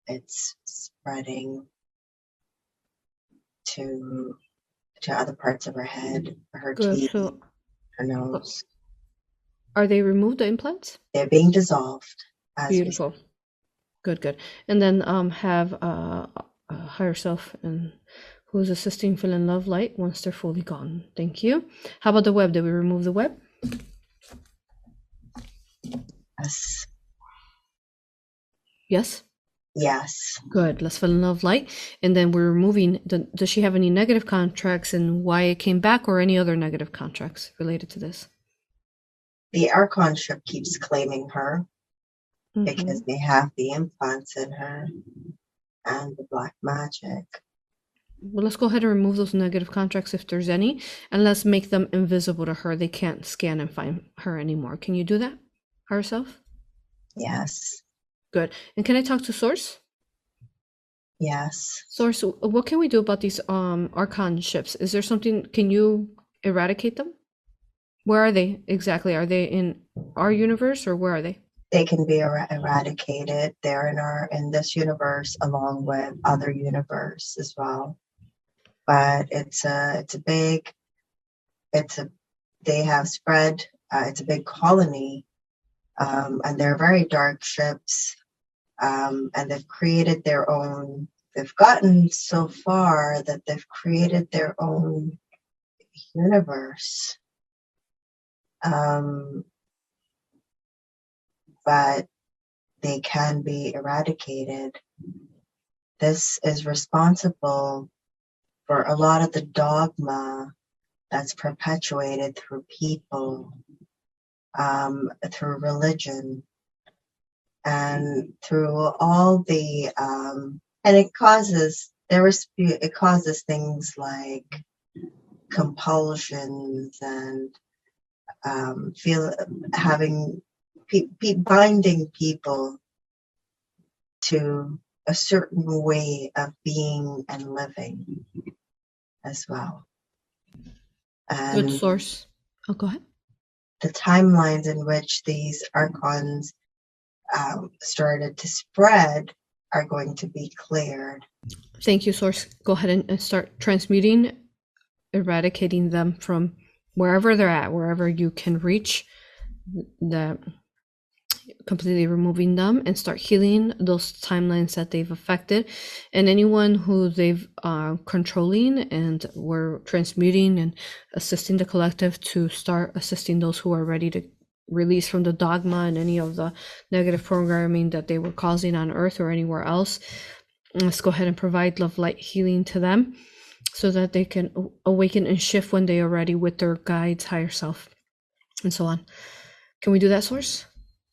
it's spreading to other parts of her head, her Good. teeth, So, her nose. are they removed, the implants? They're being dissolved. Beautiful. Good. And then have a higher self and who's assisting fill in love light once they're fully gone. Thank you. How about the web? Did we remove the web? Yes. Yes? Yes. Good. Let's fill in love light. And then we're removing, does she have any negative contracts and why it came back, or any other negative contracts related to this? The Archon ship keeps claiming her because they have the implants in her and the black magic. Well, let's go ahead and remove those negative contracts if there's any, and let's make them invisible to her. They can't scan and find her anymore. Can you do that herself? Yes. Good. And can I talk to Source? Yes. Source, what can we do about these Archon ships? Is there something, can you eradicate them? Where are they exactly? Are they in our universe, or where are they? They can be eradicated. They're in this universe along with other universe as well. But they have spread. It's a big colony, and they're very dark ships. And they've created their own. They've gotten so far that they've created their own universe. But they can be eradicated. This is responsible for a lot of the dogma that's perpetuated through people, through religion, and through all the, and it causes things like compulsions and binding people to a certain way of being and living as well. And good Source. Oh, go ahead. The timelines in which these archons started to spread are going to be cleared. Thank you, Source. Go ahead and start transmuting, eradicating them from wherever they're at, wherever you can reach, completely removing them, and start healing those timelines that they've affected, and anyone who they've controlling, and we're transmuting and assisting the collective to start assisting those who are ready to release from the dogma and any of the negative programming that they were causing on Earth or anywhere else. Let's go ahead and provide love, light, healing to them so that they can awaken and shift when they are ready with their guides, higher self, and so on. Can we do that, Source?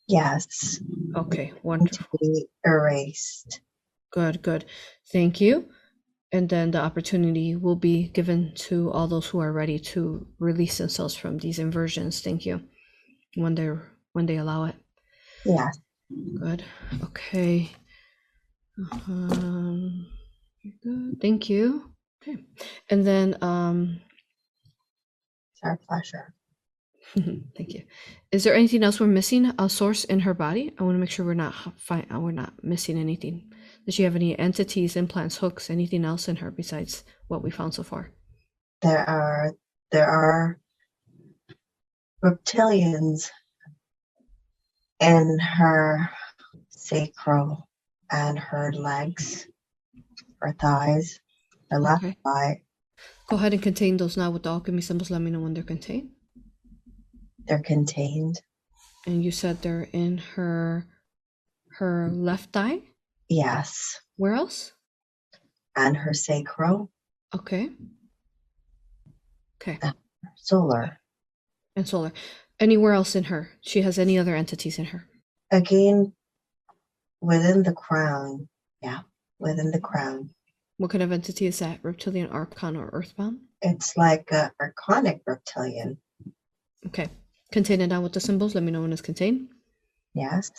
Yes. Okay, To wonderful. be erased. Good. Thank you. And then the opportunity will be given to all those who are ready to release themselves from these inversions. Thank you. When they allow it. Yes. Good. Okay. Good. Thank you. Okay. And then It's our pleasure. thank you. Is there anything else we're missing? A source in her body? I want to make sure we're not missing anything. Does she have any entities, implants, hooks, anything else in her besides what we found so far? There are reptilians in her sacral and her legs, her thighs, her left Okay. thigh. Go ahead and contain those now with the alchemy symbols. Let me know when they're contained. They're contained. And you said they're in her left thigh? Yes. Where else? And her sacral. Okay. Solar. And solar. Anywhere else in her? She has any other entities in her? Again, within the crown. Yeah, within the crown. What kind of entity is that? Reptilian, Archon, or Earthbound? It's like a archonic reptilian. Okay. Contain it now with the symbols. Let me know when it's contained. Yes.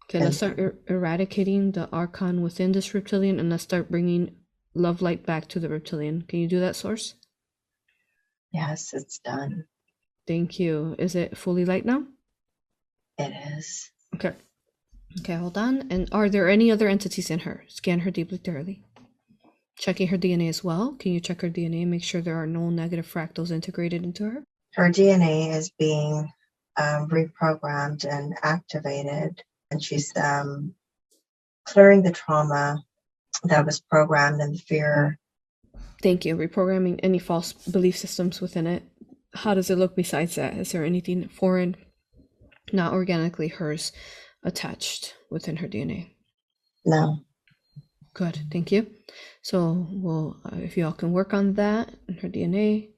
Okay, let's start eradicating the Archon within this reptilian, and let's start bringing love light back to the reptilian. Can you do that, Source? Yes, it's done. Thank you. Is it fully light now? It is. Okay. Okay, hold on. And are there any other entities in her? Scan her deeply, thoroughly. Checking her DNA as well. Can you check her DNA and make sure there are no negative fractals integrated into her? Her DNA is being reprogrammed and activated, and she's clearing the trauma that was programmed and the fear. Thank you. Reprogramming any false belief systems within it. How does it look besides that? Is there anything foreign, not organically hers, attached within her DNA? No. Good, thank you. So we'll, if you all can work on that in her DNA,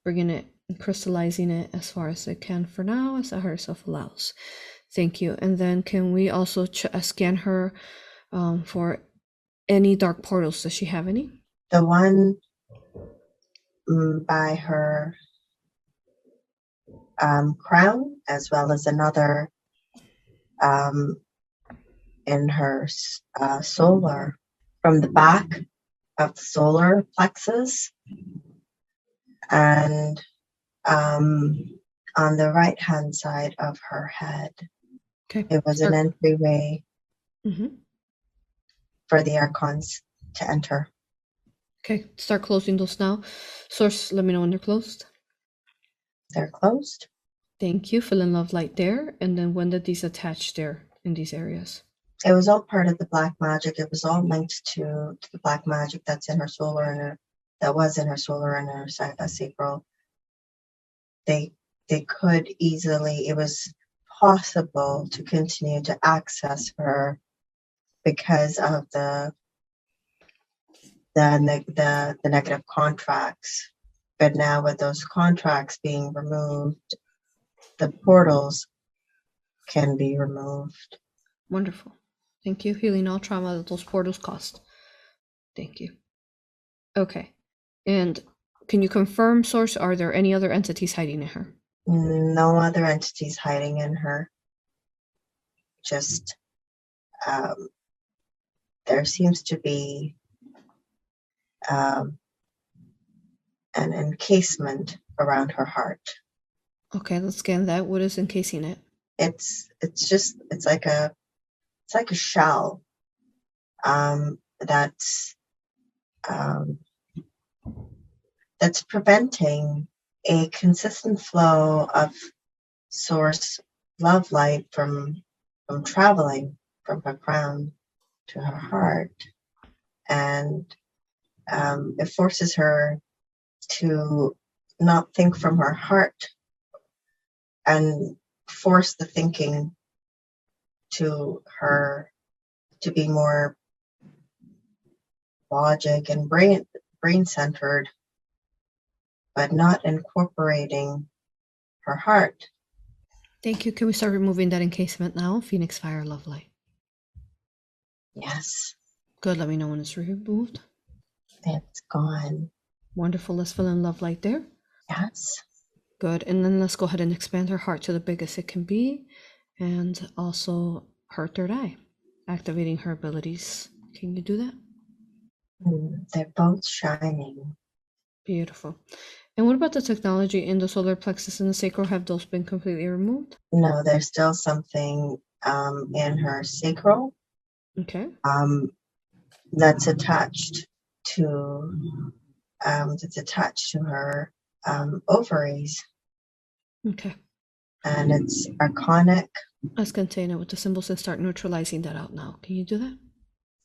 bringing it and crystallizing it as far as it can for now, as her herself allows. Thank you. And then can we also scan her for any dark portals? Does she have any? The one by her crown, as well as another in her solar, from the back of the solar plexus, and on the right hand side of her head. Okay. It was an entryway for the Archons to enter. Okay, start closing those now. Source, let me know when they're closed. They're closed. Thank you. Fill in love light there. And then when did these attach there in these areas? It was all part of the black magic. It was all linked to the black magic that's in her solar and her, that was in her solar and her sacral. They could easily, it was possible to continue to access her because of the negative contracts. But now with those contracts being removed, the portals can be removed. Wonderful. Thank you. Healing all trauma that those portals cost. Thank you. Okay. And can you confirm, Source, are there any other entities hiding in her? No other entities hiding in her. Just there seems to be an encasement around her heart. Okay, let's scan that. What is encasing it? It's like a shell. that's that's preventing a consistent flow of source love light from traveling from her crown to her heart, and it forces her to not think from her heart and force the thinking to her to be more logic and brain centered, but not incorporating her heart. Thank you. Can we start removing that encasement now? Phoenix Fire, Love Light. Yes, Good. Let me know when it's removed. it's gone. Wonderful. Let's fill in Love Light there. Yes. Good. And then let's go ahead and expand her heart to the biggest it can be, and also her third eye, activating her abilities. Can you do that? They're both shining. Beautiful. And what about the technology in the solar plexus and the sacral? Have those been completely removed? No, there's still something in her sacral Okay. that's attached to her ovaries, Okay. and it's archonic. Let's contain it with the symbols and start neutralizing that out now. Can you do that?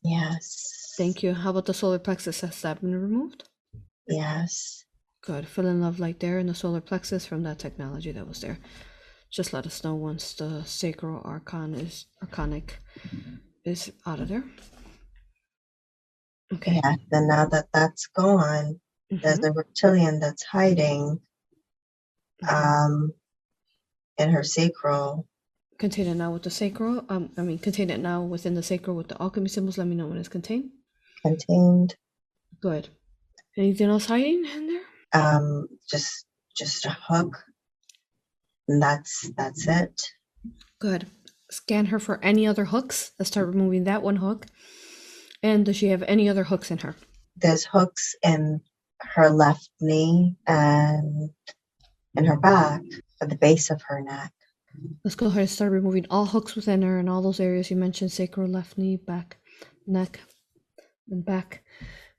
Yes. Thank you. How about the solar plexus? Has that been removed? Yes. Good. Fill in Love Light there in the solar plexus from that technology that was there. Just let us know once the sacral archonic is out of there. Okay. Yeah. And now that that's gone, there's a reptilian that's hiding in her sacral. Contain it now with the sacral. Contain it now within the sacral with the alchemy symbols. Let me know when it's contained. Contained. Good. Anything else hiding in there? Just a hook. And that's it. Good. Scan her for any other hooks. Let's start removing that one hook. And does she have any other hooks in her? There's hooks in her left knee and in her back at the base of her neck. Let's go ahead and start removing all hooks within her in all those areas you mentioned: sacral, left knee, back, neck, and back.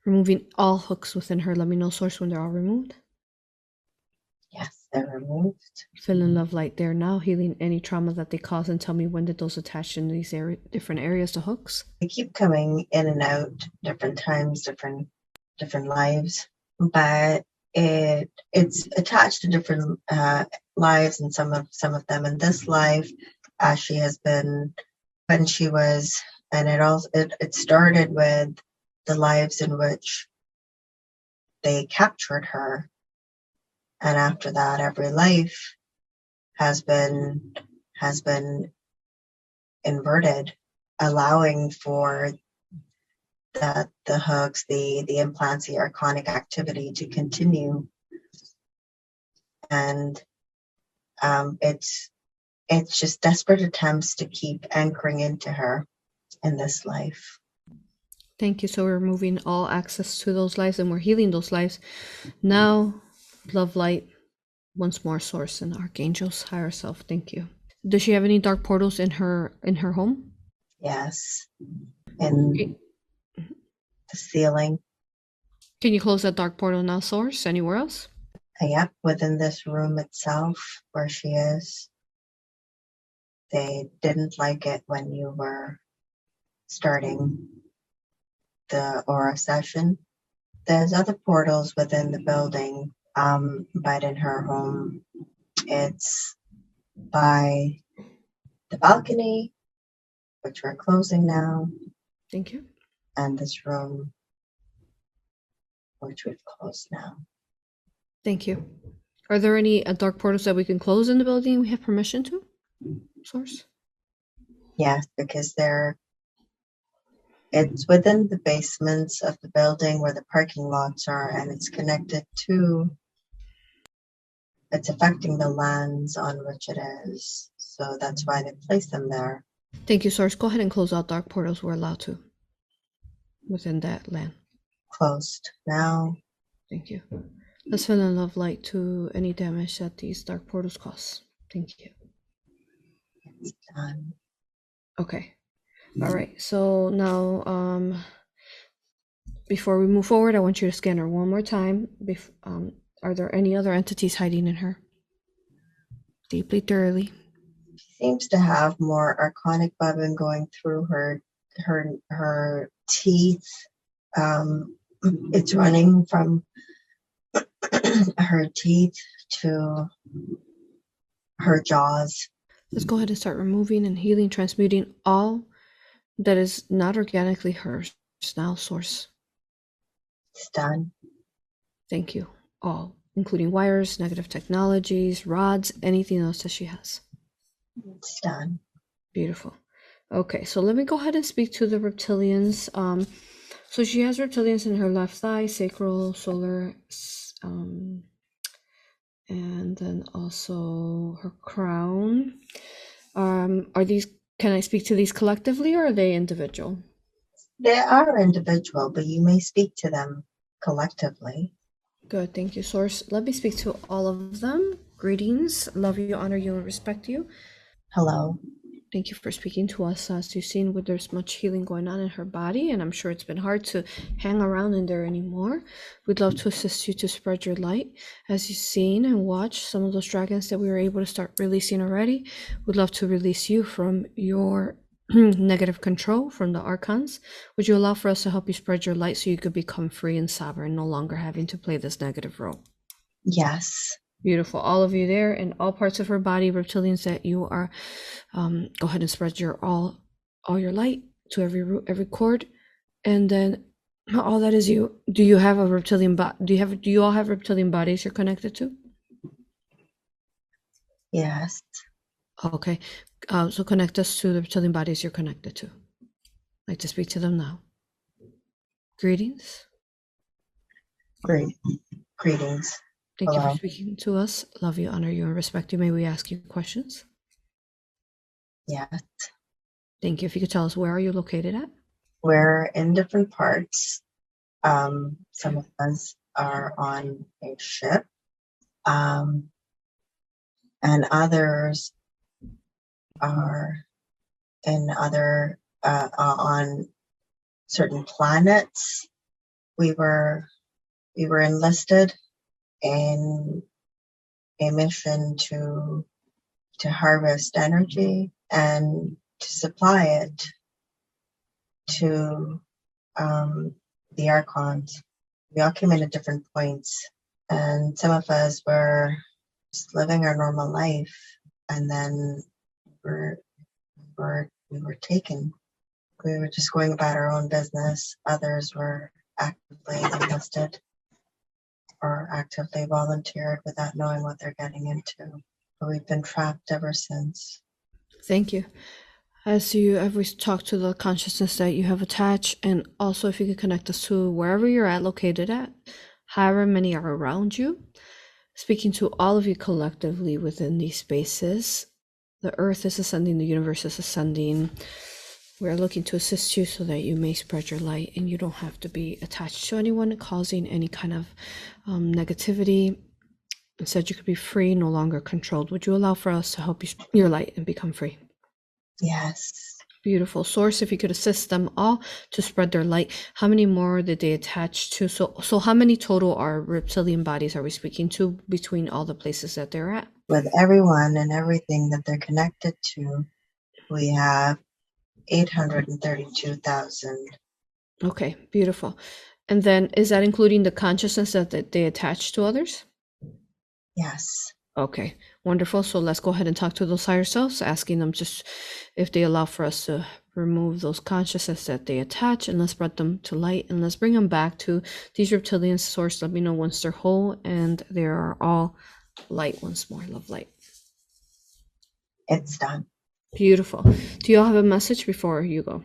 Removing all hooks within her. Let me know, source, when they're all removed. Yes, they're removed. Fill in Love Light there now, healing any trauma that they cause, and tell me when did those attach in these different areas to hooks. They keep coming in and out, different times, different lives, but it's attached to different lives, and some of them in this life, as she has been when she was, and it started with the lives in which they captured her, and after that, every life has been inverted, allowing for the hooks, the implants, the archonic activity to continue, and it's just desperate attempts to keep anchoring into her in this life. Thank you. So we're removing all access to those lives, and we're healing those lives now. Love Light once more, source and archangels, higher self. Thank you. Does she have any dark portals in her home? Yes, in the ceiling. Can you close that dark portal now, source? Anywhere else? Yep, within this room itself where she is. They didn't like it when you were starting the aura session. There's other portals within the building, but in her home, it's by the balcony, which we're closing now. Thank you. And this room, which we've closed now. Thank you. Are there any dark portals that we can close in the building we have permission to? Source? Yes, because it's within the basements of the building where the parking lots are, and it's connected to, it's affecting the lands on which it is. So that's why they place them there. Thank you, source. Go ahead and close out dark portals. We're allowed to within that land. Closed now. Thank you. Let's fill in Love Light to any damage that these dark portals cause. Thank you. It's done. Okay. All right, so now before we move forward, I want you to scan her one more time. Are there any other entities hiding in her? Deeply, thoroughly. She seems to have more archonic bubbling going through her teeth. It's running from her teeth to her jaws. Let's go ahead and start removing and healing, transmuting all that is not organically hers now, Source. It's done. Thank you. All, including wires, negative technologies, rods, anything else that she has. It's done. Beautiful. Okay, so let me go ahead and speak to the reptilians. So she has reptilians in her left thigh, sacral, solar, and then also her crown. Are these? Can I speak to these collectively, or are they individual? They are individual, but you may speak to them collectively. Good, thank you, Source. Let me speak to all of them. Greetings, love you, honor you, and respect you. Hello. Thank you for speaking to us. As you've seen, there's much healing going on in her body, and I'm sure it's been hard to hang around in there anymore. We'd love to assist you to spread your light. As you've seen and watched some of those dragons that we were able to start releasing already, we'd love to release you from your negative control from the Archons. Would you allow for us to help you spread your light so you could become free and sovereign, no longer having to play this negative role? Yes. Beautiful. All of you there in all parts of her body, reptilians that you are, go ahead and spread your all your light to every root, every cord, and then all that is you. Do you have a reptilian body? Do you all have reptilian bodies you're connected to? Yes. Okay. So connect us to the reptilian bodies you're connected to. I'd like to speak to them now. Greetings. Greetings. Thank Hello. you for speaking to us. Love you, honor you, and respect you. May we ask you questions? Yes. Thank you. If you could tell us, where are you located at? We're in different parts. Some of us are on a ship, and others are in other on certain planets. We were enlisted in a mission to harvest energy and to supply it to the Archons. We all came in at different points, and some of us were just living our normal life, and then we were taken. We were just going about our own business. Others were actively enlisted or actively volunteered without knowing what they're getting into. But we've been trapped ever since. Thank you. As you ever talk to the consciousness that you have attached, and also if you could connect us to wherever you're at, located at, however many are around you, speaking to all of you collectively within these spaces. The earth is ascending, the universe is ascending. We're looking to assist you so that you may spread your light and you don't have to be attached to anyone causing any kind of negativity. Instead, you could be free, no longer controlled. Would you allow for us to help you your light and become free? Yes. Beautiful. Source, if you could assist them all to spread their light. How many more did they attach to? So how many total are reptilian bodies are we speaking to between all the places that they're at? With everyone and everything that they're connected to, we have 832,000. Okay, beautiful. And then is that including the consciousness that they attach to others? Yes. Okay, wonderful. So let's go ahead and talk to those higher selves, asking them just if they allow for us to remove those consciousness that they attach, and let's spread them to light, and let's bring them back to these reptilian. Source, let me know once they're whole and they are all light once more. Love light. It's done. Beautiful. Do you all have a message before you go?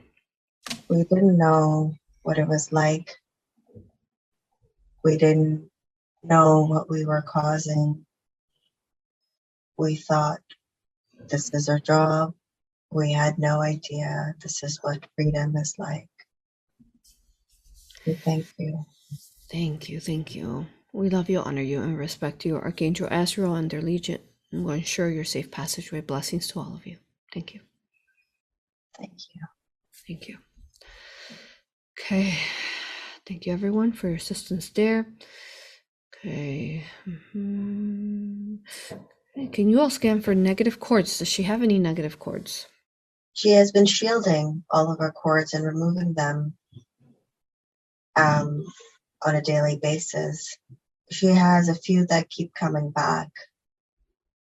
We didn't know what it was like. We didn't know what we were causing. We thought this is our job. We had no idea this is what freedom is like. We thank you. Thank you. Thank you. We love you, honor you, and respect you, Archangel Azrael and their legion, and will ensure your safe passageway. Blessings to all of you. Thank you. Thank you. Thank you. Okay. Thank you, everyone, for your assistance there. Okay. Can you all scan for negative chords? Does she have any negative chords? She has been shielding all of her cords and removing them on a daily basis. She has a few that keep coming back,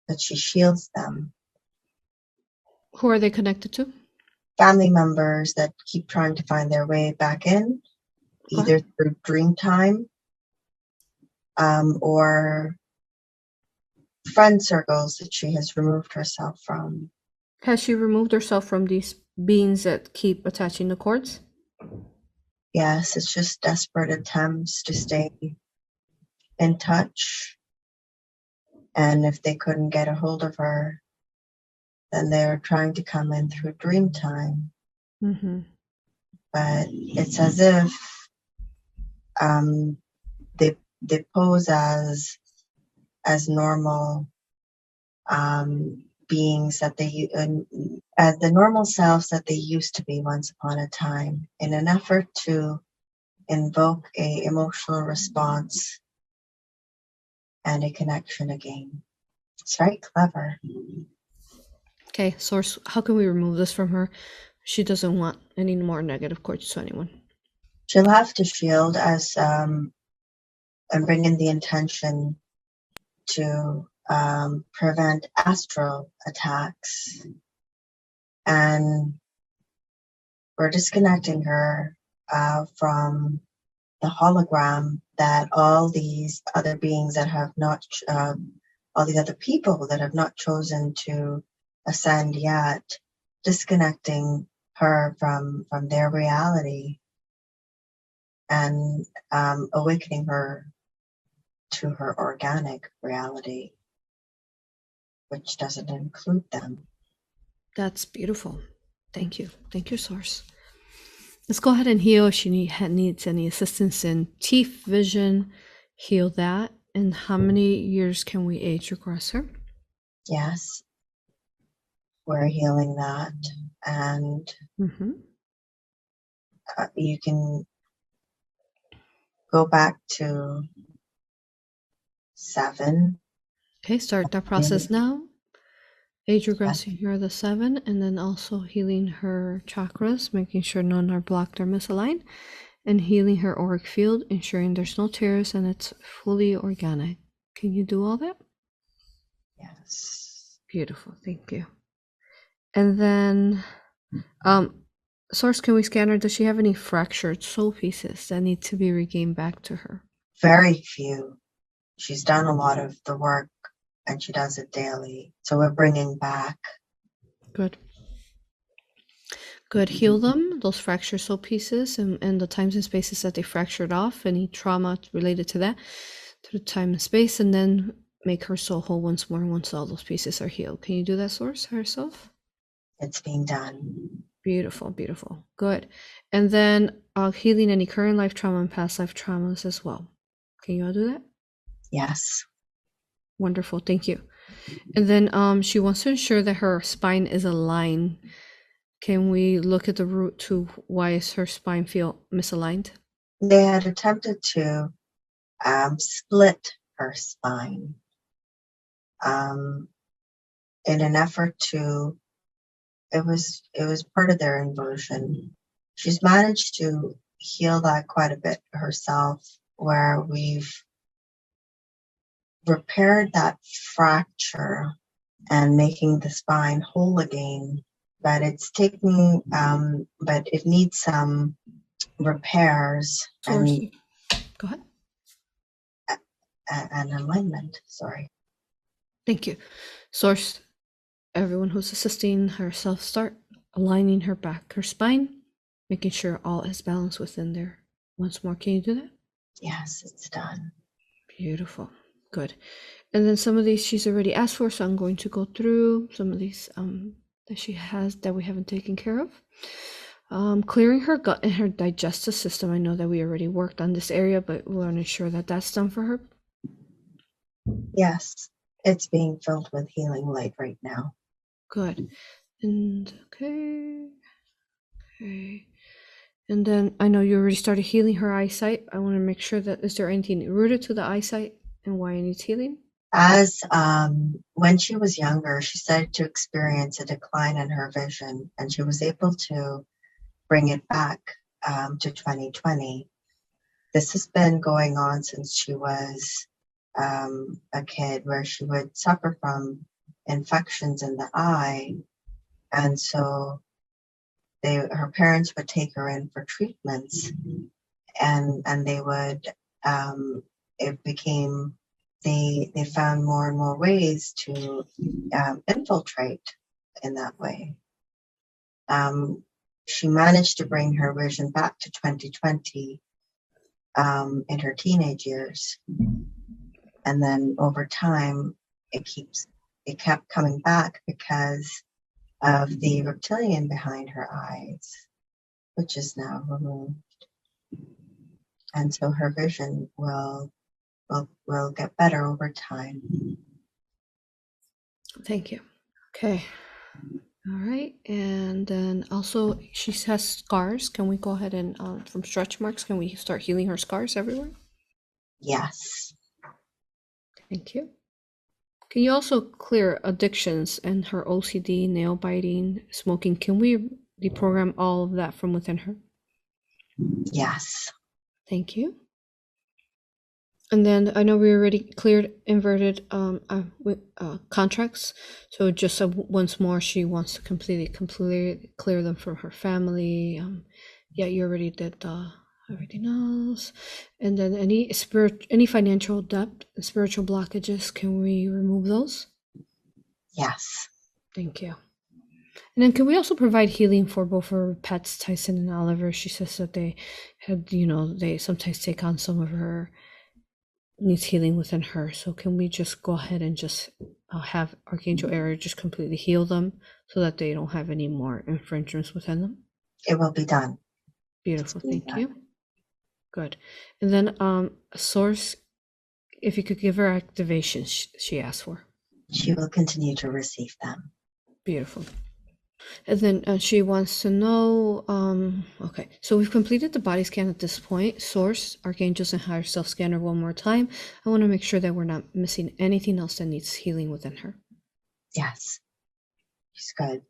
but she shields them. Who are they connected to? Family members that keep trying to find their way back in, either through dream time or friend circles that she has removed herself from. Has she removed herself from these beings that keep attaching the cords? Yes, it's just desperate attempts to stay in touch. And if they couldn't get a hold of her, then they're trying to come in through dream time. Mm-hmm. But it's as if they pose as normal beings that they as the normal selves that they used to be once upon a time, in an effort to invoke a emotional response and a connection again. It's very clever. Okay, Source, how can we remove this from her? She doesn't want any more negative cords to anyone. She'll have to shield as and bring in the intention to prevent astral attacks. And we're disconnecting her from the hologram that all these other beings that have not, all the other people that have not chosen to ascend yet, disconnecting her from their reality and awakening her to her organic reality, which doesn't include them. That's beautiful. Thank you. Thank you, Source. Let's go ahead and heal if she needs any assistance in teeth, vision. Heal that. And how many years can we age across her? Yes, we're healing that. And you can go back to 7. Okay, start that process now. Age regressing here the 7, and then also healing her chakras, making sure none are blocked or misaligned, and healing her auric field, ensuring there's no tears and it's fully organic. Can you do all that? Yes. Beautiful, thank you. And then, Source, can we scan her? Does she have any fractured soul pieces that need to be regained back to her? Very few. She's done a lot of the work and she does it daily. So we're bringing back. Good. Good. Heal them, those fractured soul pieces, and the times and spaces that they fractured off, any trauma related to that, to the time and space, and then make her soul whole once more once all those pieces are healed. Can you do that, Source, herself? It's being done. Beautiful, beautiful. Good. And then healing any current life trauma and past life traumas as well. Can you all do that? Yes. Wonderful. Thank you. And then she wants to ensure that her spine is aligned. Can we look at the root to why is her spine feel misaligned? They had attempted to split her spine in an effort to, it was part of their inversion. She's managed to heal that quite a bit herself, where we've repaired that fracture and making the spine whole again. But it's taking, but it needs some repairs Source. Go ahead. and alignment. Sorry. Thank you. Source, everyone who's assisting herself, start aligning her back, her spine, making sure all is balanced within there. Once more, can you do that? Yes, it's done. Beautiful. Good. And then some of these she's already asked for, so I'm going to go through some of these that she has that we haven't taken care of. Clearing her gut and her digestive system. I know that we already worked on this area, but we want to ensure that that's done for her. Yes, it's being filled with healing light right now. Good. And okay. Okay. And then I know you already started healing her eyesight. I want to make sure that is there anything rooted to the eyesight and why it needs healing? As when she was younger, she started to experience a decline in her vision, and she was able to bring it back to 2020. This has been going on since she was a kid, where she would suffer from infections in the eye, and so her parents would take her in for treatments, and they would it became they found more and more ways to infiltrate in that way. She managed to bring her vision back to 2020 in her teenage years, and then over time it kept coming back because of the reptilian behind her eyes, which is now removed, and so her vision will get better over time. Thank you. Okay. All right. And then also she has scars. Can we go ahead and from stretch marks, can we start healing her scars everywhere? Yes. Thank you. Can you also clear addictions and her OCD, nail biting, smoking? Can we deprogram all of that from within her? Yes. Thank you. And then I know we already cleared inverted contracts. So just once more, she wants to completely clear them from her family. Yeah, you already did everything else. And then any financial debt, spiritual blockages, can we remove those? Yes. Thank you. And then can we also provide healing for both her pets, Tyson and Oliver? She says that they had, they sometimes take on some of her needs healing within her. So can we just go ahead and just have Archangel A.U.R.A just completely heal them so that they don't have any more infringements within them? It will be done. Beautiful. Thank you. Good. And then Source, if you could give her activation she asked for. She will continue to receive them. Beautiful. And then she wants to know, okay, so we've completed the body scan at this point. Source, Archangels, and Higher Self Scanner one more time. I want to make sure that we're not missing anything else that needs healing within her. Yes. She's good.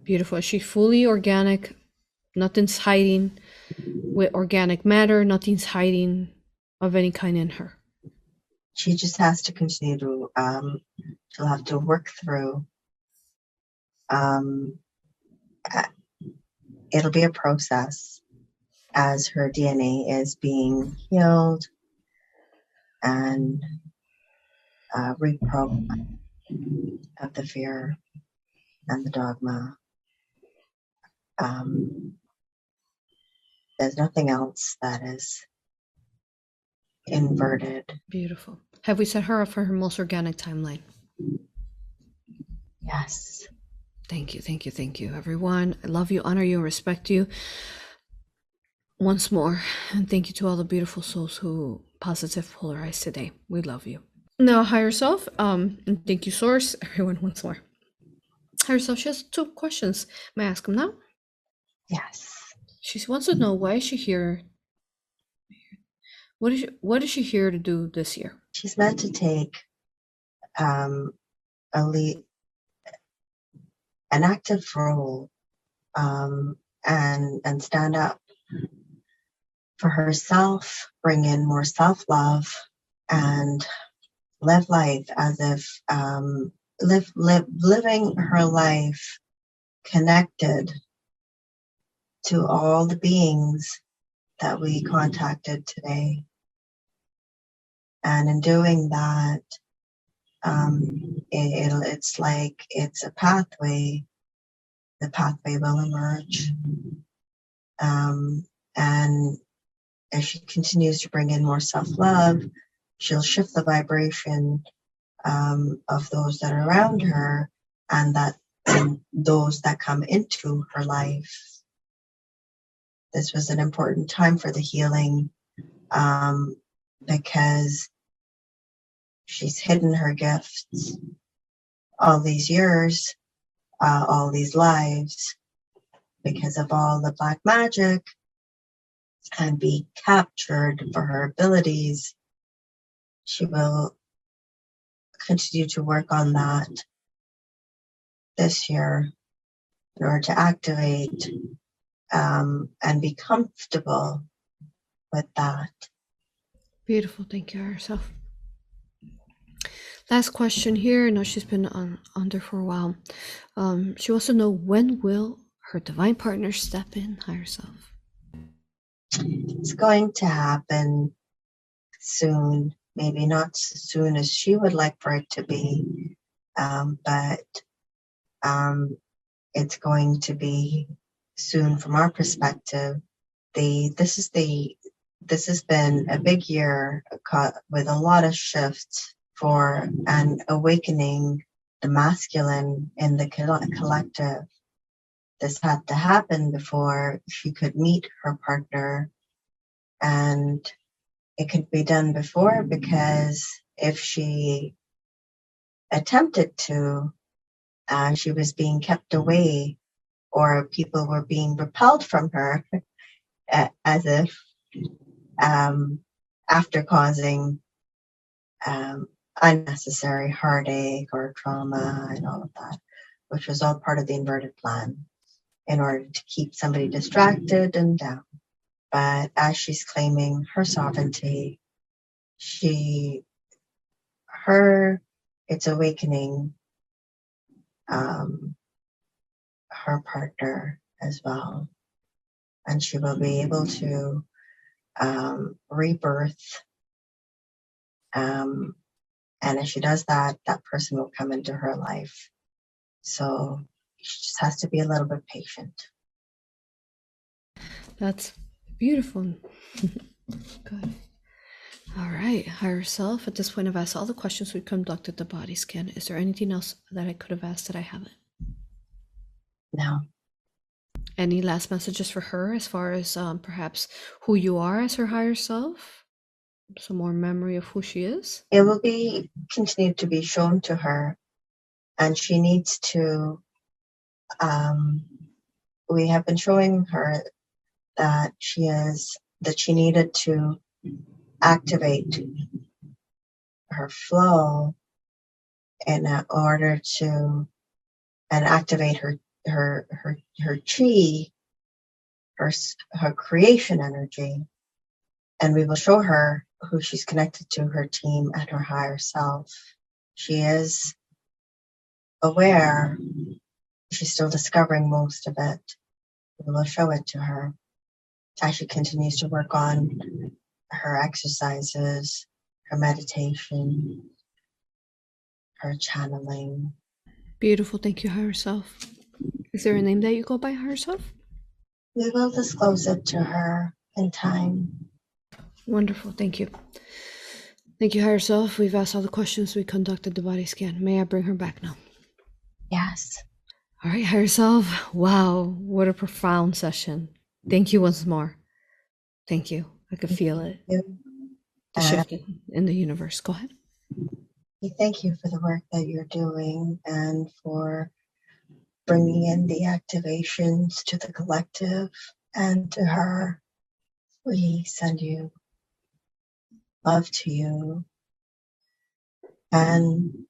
Beautiful. Is she fully organic? Nothing's hiding with organic matter. Nothing's hiding of any kind in her. She just has to continue to, she'll have to work through. It'll be a process as her DNA is being healed and reprogrammed of the fear and the dogma. There's nothing else that is inverted. Beautiful. Have we set her up for her most organic timeline? Yes. Thank you, thank you, thank you, everyone. I love you, honor you, and respect you. Once more, and thank you to all the beautiful souls who positive polarized today. We love you. Now, Higher Self, and thank you, Source, everyone once more. Higher Self, she has 2 questions. May I ask them now? Yes. She wants to know, why is she here? What is she here to do this year? She's meant to take a lead, an active role, and stand up for herself, bring in more self-love, and live life as if living her life connected to all the beings that we contacted today. And in doing that, it's like it's a pathway. The pathway will emerge. And as she continues to bring in more self-love, she'll shift the vibration of those that are around her and those that come into her life. This was an important time for the healing because she's hidden her gifts all these years, all these lives, because of all the black magic and be captured for her abilities. She will continue to work on that this year in order to activate and be comfortable with that. Beautiful. Thank you, herself. Last question here. I know she's been under for a while. She wants to know, when will her divine partner step in, higher self? It's going to happen soon. Maybe not as soon as she would like for it to be, but it's going to be soon from our perspective. This has been a big year with a lot of shifts for an awakening the masculine in the collective. This had to happen before she could meet her partner, and it could be done before, because if she attempted to, she was being kept away, or people were being repelled from her, as if after causing unnecessary heartache or trauma and all of that, which was all part of the inverted plan in order to keep somebody distracted and down. But as she's claiming her sovereignty, it's awakening her partner as well. And she will be able to rebirth. And as she does that, that person will come into her life. So she just has to be a little bit patient. That's beautiful. Good. All right, higher self. At this point, I've asked all the questions. We conducted the body scan. Is there anything else that I could have asked that I haven't? No. Any last messages for her as far as perhaps who you are as her higher self? Some more memory of who she is? It will be continued to be shown to her, and she needs to, we have been showing her that she needed to activate her flow in order to, and activate her chi, her creation energy. And we will show her who she's connected to, her team and her higher self. She is aware. She's still discovering most of it. We will show it to her as she continues to work on her exercises, her meditation, her channeling. Beautiful. Thank you, higher self. Is there a name that you go by, higher self? We will disclose it to her in time. Wonderful. Thank you. Thank you, higher self. We've asked all the questions. We conducted the body scan. May I bring her back now? Yes. All right, higher self. Wow, what a profound session. Thank you once more. Thank you. I could feel it. The shift in the universe. Go ahead. We thank you for the work that you're doing and for bringing in the activations to the collective and to her. We send you love to you and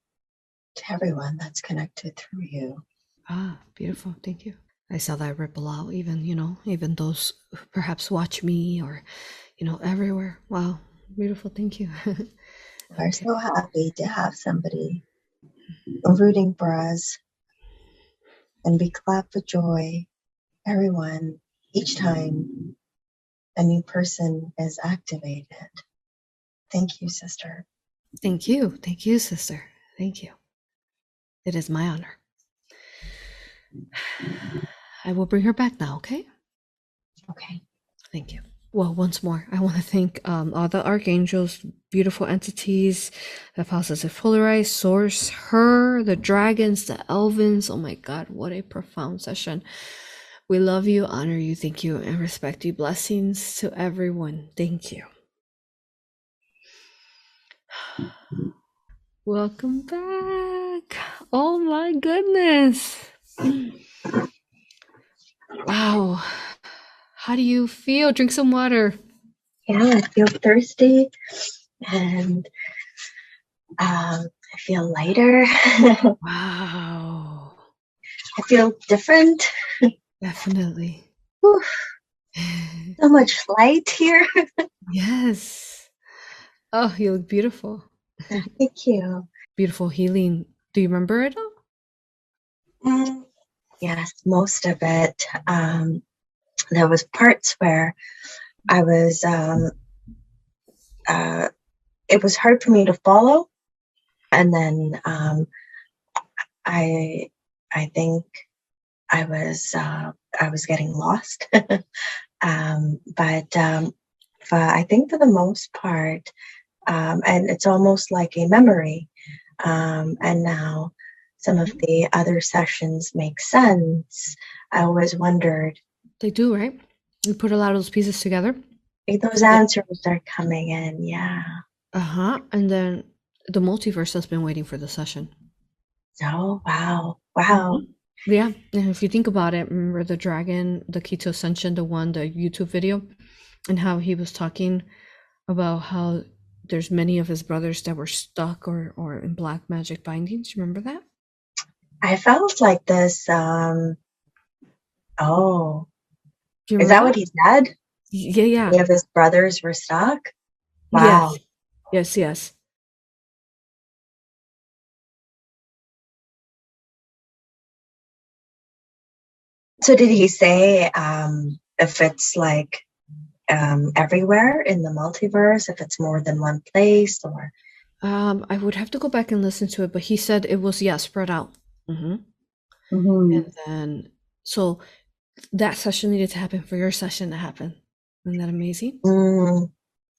to everyone that's connected through you. Ah, beautiful. Thank you. I saw that ripple out, even those who perhaps watch me or, everywhere. Wow. Beautiful. Thank you. We're so happy to have somebody rooting for us, and we clap for joy, everyone, each time a new person is activated. Thank you, sister. Thank you. Thank you, sister. Thank you. It is my honor. I will bring her back now, okay? Okay. Thank you. Well, once more, I want to thank all the archangels, beautiful entities, the positive polarized source, her, the dragons, the elvens. Oh my God, what a profound session. We love you, honor you, thank you, and respect you. Blessings to everyone. Thank you. Welcome back. Oh my goodness. Wow. How do you feel? Drink some water. Yeah, I feel thirsty and I feel lighter. I Wow. feel different. Definitely. Whew, so much light here. Yes. Oh, you look beautiful. Thank you. Beautiful healing. Do you remember it all? Mm, yes, most of it. There was parts where I was, it was hard for me to follow. And then I, I think I was getting lost. But I think for the most part, and it's almost like a memory. And now some of the other sessions make sense. I always wondered They do, right? You put a lot of those pieces together. if those answers are coming in. Yeah. Uh-huh. And then the multiverse has been waiting for the session. Oh, wow. Wow. Yeah. And if you think about it, remember the dragon, the key to ascension, the YouTube video, and how he was talking about how there's many of his brothers that were stuck or in black magic bindings. Remember that? I felt like this. Oh, Do you is remember that what that? he said? Yeah, yeah. Many of his brothers were stuck? Wow. Yes. Yes, yes. So did he say if it's like everywhere in the multiverse, if it's more than one place, or I would have to go back and listen to it, but he said it was, yeah, spread out. And Mhm. then, so that session needed to happen for your session to happen. Isn't that amazing? Mm, it is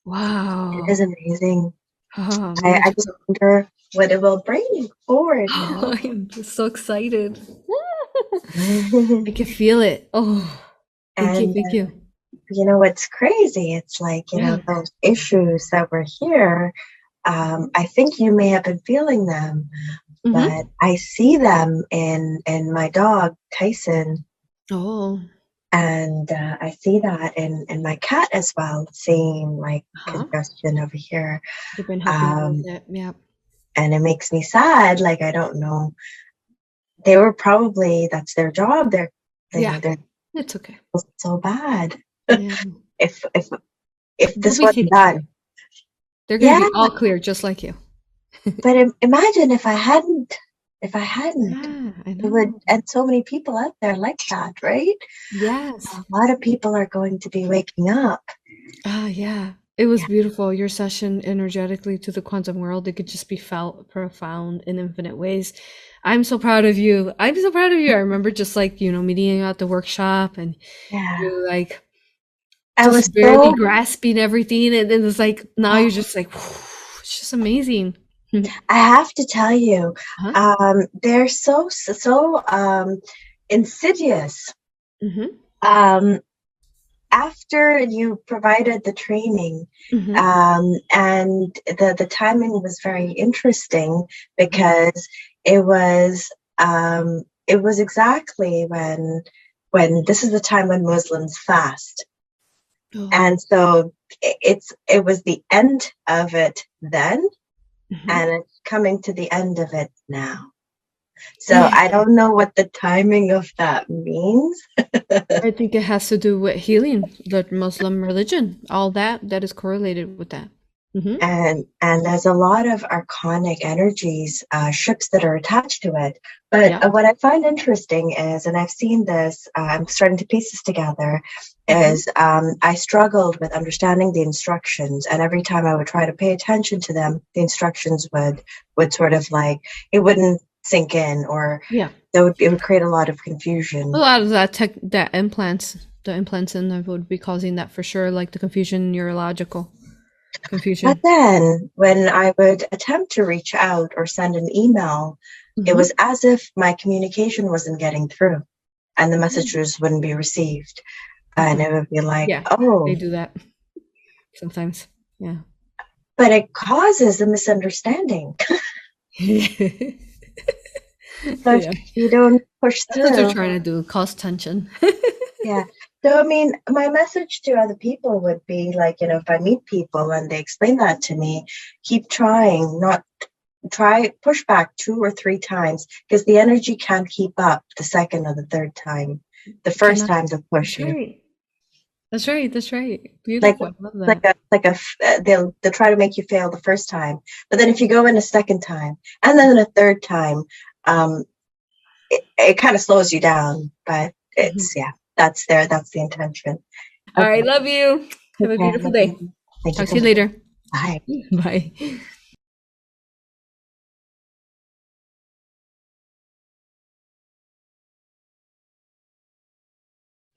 Wow. Oh, amazing. me I too. just wonder what it will bring forward Oh, now. I'm just so excited. I And can feel it. Oh, thank you, thank you. you know what's crazy? It's like, you know, Yeah. those issues that were here. I think you may have been feeling them, but Mm-hmm. I see them in my dog Tyson, Oh, and I see that in my cat as well. Seeing like huh. congestion over here, They've been helping you with um, it. Yeah. and it makes me sad. Like I don't know. They were probably that's their job. Yeah. They're It's okay. so bad. Yeah. if if if They'll this be wasn't taken care of. done, They're going to yeah. be all clear, just like you. But imagine if I hadn't, Yeah, I it would, know. and so many people out there like that, right? Yes. A lot of people are going to be waking up. Ah, yeah. It was Yeah, beautiful. Your session energetically to the quantum world, it could just be felt profound in infinite ways. I'm so proud of you. I'm so proud of you. I remember just like, meeting you at the workshop and yeah. you're like I was just barely so, grasping everything. And then it's like, now oh, you're just like, it's just amazing. I have to tell you, Huh? they're so insidious. Mm-hmm. Um, After you provided the training, Mm-hmm. and the timing was very interesting Uh-huh. because it was exactly when this is the time when Muslims fast, Oh. and so it was the end of it then, Mm-hmm. and it's coming to the end of it now. So Yeah. I don't know what the timing of that means. I think it has to do with healing, the Muslim religion, all that is correlated with that. Mm-hmm. And there's a lot of archonic energies, ships that are attached to it. But Yep. what I find interesting is, and I've seen this, I'm starting to piece this together, Mm-hmm. is I struggled with understanding the instructions, and every time I would try to pay attention to them, the instructions would sort of like it wouldn't sink in, or Yeah. it would create a lot of A confusion. lot of the implants in there would be causing that for sure, like the confusion, neurological But confusion. then when I would attempt to reach out or send an email, it was Mm-hmm. as if my communication wasn't getting through and the messages wouldn't be received. And Uh-huh. it would be like, Yeah, they oh, do that sometimes. Yeah. but it causes a misunderstanding. So if Yeah. you don't push That's what they're through, trying to do, cause tension. Yeah. So, I mean, my message to other people would be like, if I meet people and they explain that to me, keep trying, not push back 2 or 3 times because the energy can't keep up the second or the third time. The first Cannot. time they'll push That's you. right. That's right. That's right. Like, Beautiful. I love like that. they'll try to make you fail the first time, but then if you go in a second time and then a third time, um, it kind of slows you down. But Mhm. that's the intention. All right. Okay, Love you. Have take a care. beautiful day. Thank you. Talk to you Thank you. later. Bye. Bye.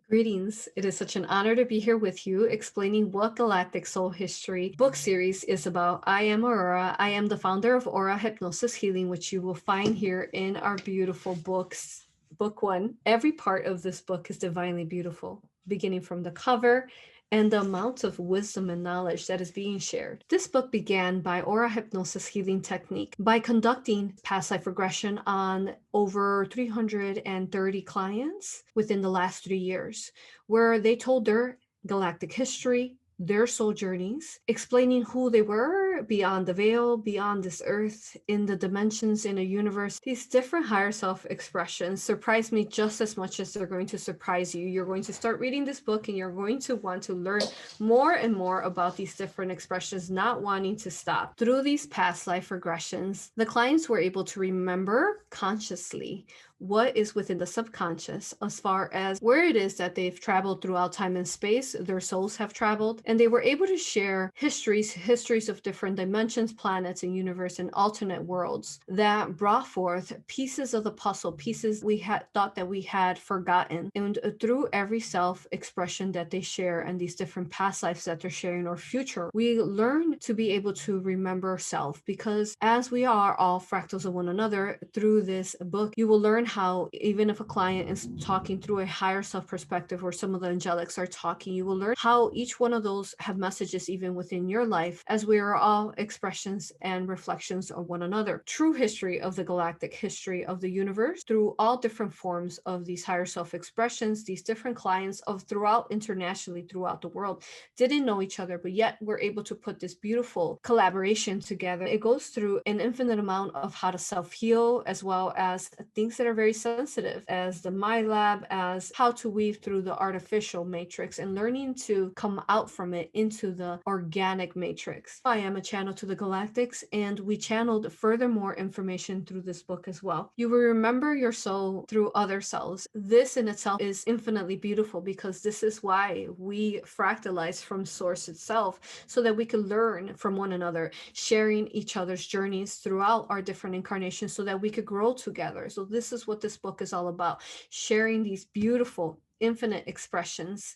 Greetings. It is such an honor to be here with you explaining what Galactic Soul History book series is about. I am Aurora. I am the founder of A.U.R.A Hypnosis Healing, which you will find here in our beautiful books. Book 1. Every part of this book is divinely beautiful, beginning from the cover and the amount of wisdom and knowledge that is being shared. This book began by A.U.R.A Hypnosis Healing Technique by conducting past life regression on over 330 clients within the last 3 years, where they told their galactic history, their soul journeys, explaining who they were beyond the veil, beyond this earth, in the dimensions, in a universe. These different higher self expressions surprise me just as much as they're going to surprise you. You're going to start reading this book and you're going to want to learn more and more about these different expressions, not wanting to stop. Through these past life regressions, the clients were able to remember consciously what is within the subconscious as far as where it is that they've traveled throughout time and space, their souls have traveled, and they were able to share histories of different dimensions, planets, and universe and alternate worlds that brought forth pieces of the puzzle, pieces we had thought that we had forgotten. And through every self-expression that they share and these different past lives that they're sharing or future, we learn to be able to remember self, because as we are all fractals of one another, through this book, you will learn how even if a client is talking through a higher self perspective or some of the angelics are talking, you will learn how each one of those have messages even within your life, as we are all expressions and reflections of one another. True history of the galactic history of the universe through all different forms of these higher self expressions, these different clients of throughout internationally throughout the world didn't know each other, but yet we're able to put this beautiful collaboration together. It goes through an infinite amount of how to self-heal, as well as things that are very sensitive, as the mind lab, as how to weave through the artificial matrix and learning to come out from it into the organic matrix. I am a channel to the galactics, and we channeled furthermore information through this book as well. You will remember your soul through other cells. This in itself is infinitely beautiful, because this is why we fractalize from source itself, so that we can learn from one another, sharing each other's journeys throughout our different incarnations, so that we could grow together. So this is what this book is all about, sharing these beautiful infinite expressions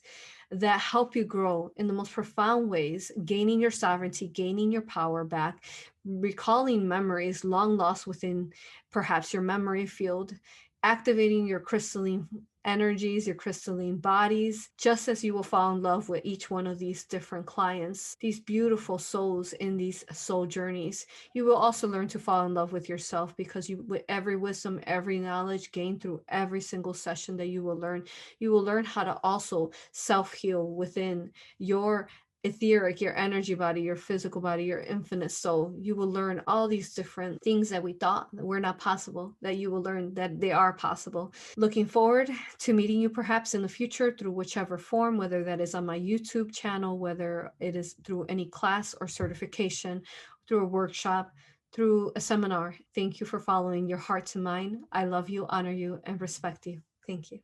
that help you grow in the most profound ways, gaining your sovereignty, gaining your power back, recalling memories long lost within perhaps your memory field, activating your crystalline energies, your crystalline bodies, just as you will fall in love with each one of these different clients, these beautiful souls in these soul journeys. You will also learn to fall in love with yourself, because you, with every wisdom, every knowledge gained through every single session that you will learn how to also self-heal within your etheric, your energy body, your physical body, your infinite soul. You will learn all these different things that we thought were not possible, that you will learn that they are possible. Looking forward to meeting you perhaps in the future through whichever form, whether that is on my YouTube channel, whether it is through any class or certification, through a workshop, through a seminar. Thank you for following your heart to mine. I love you, honor you, and respect you. Thank you.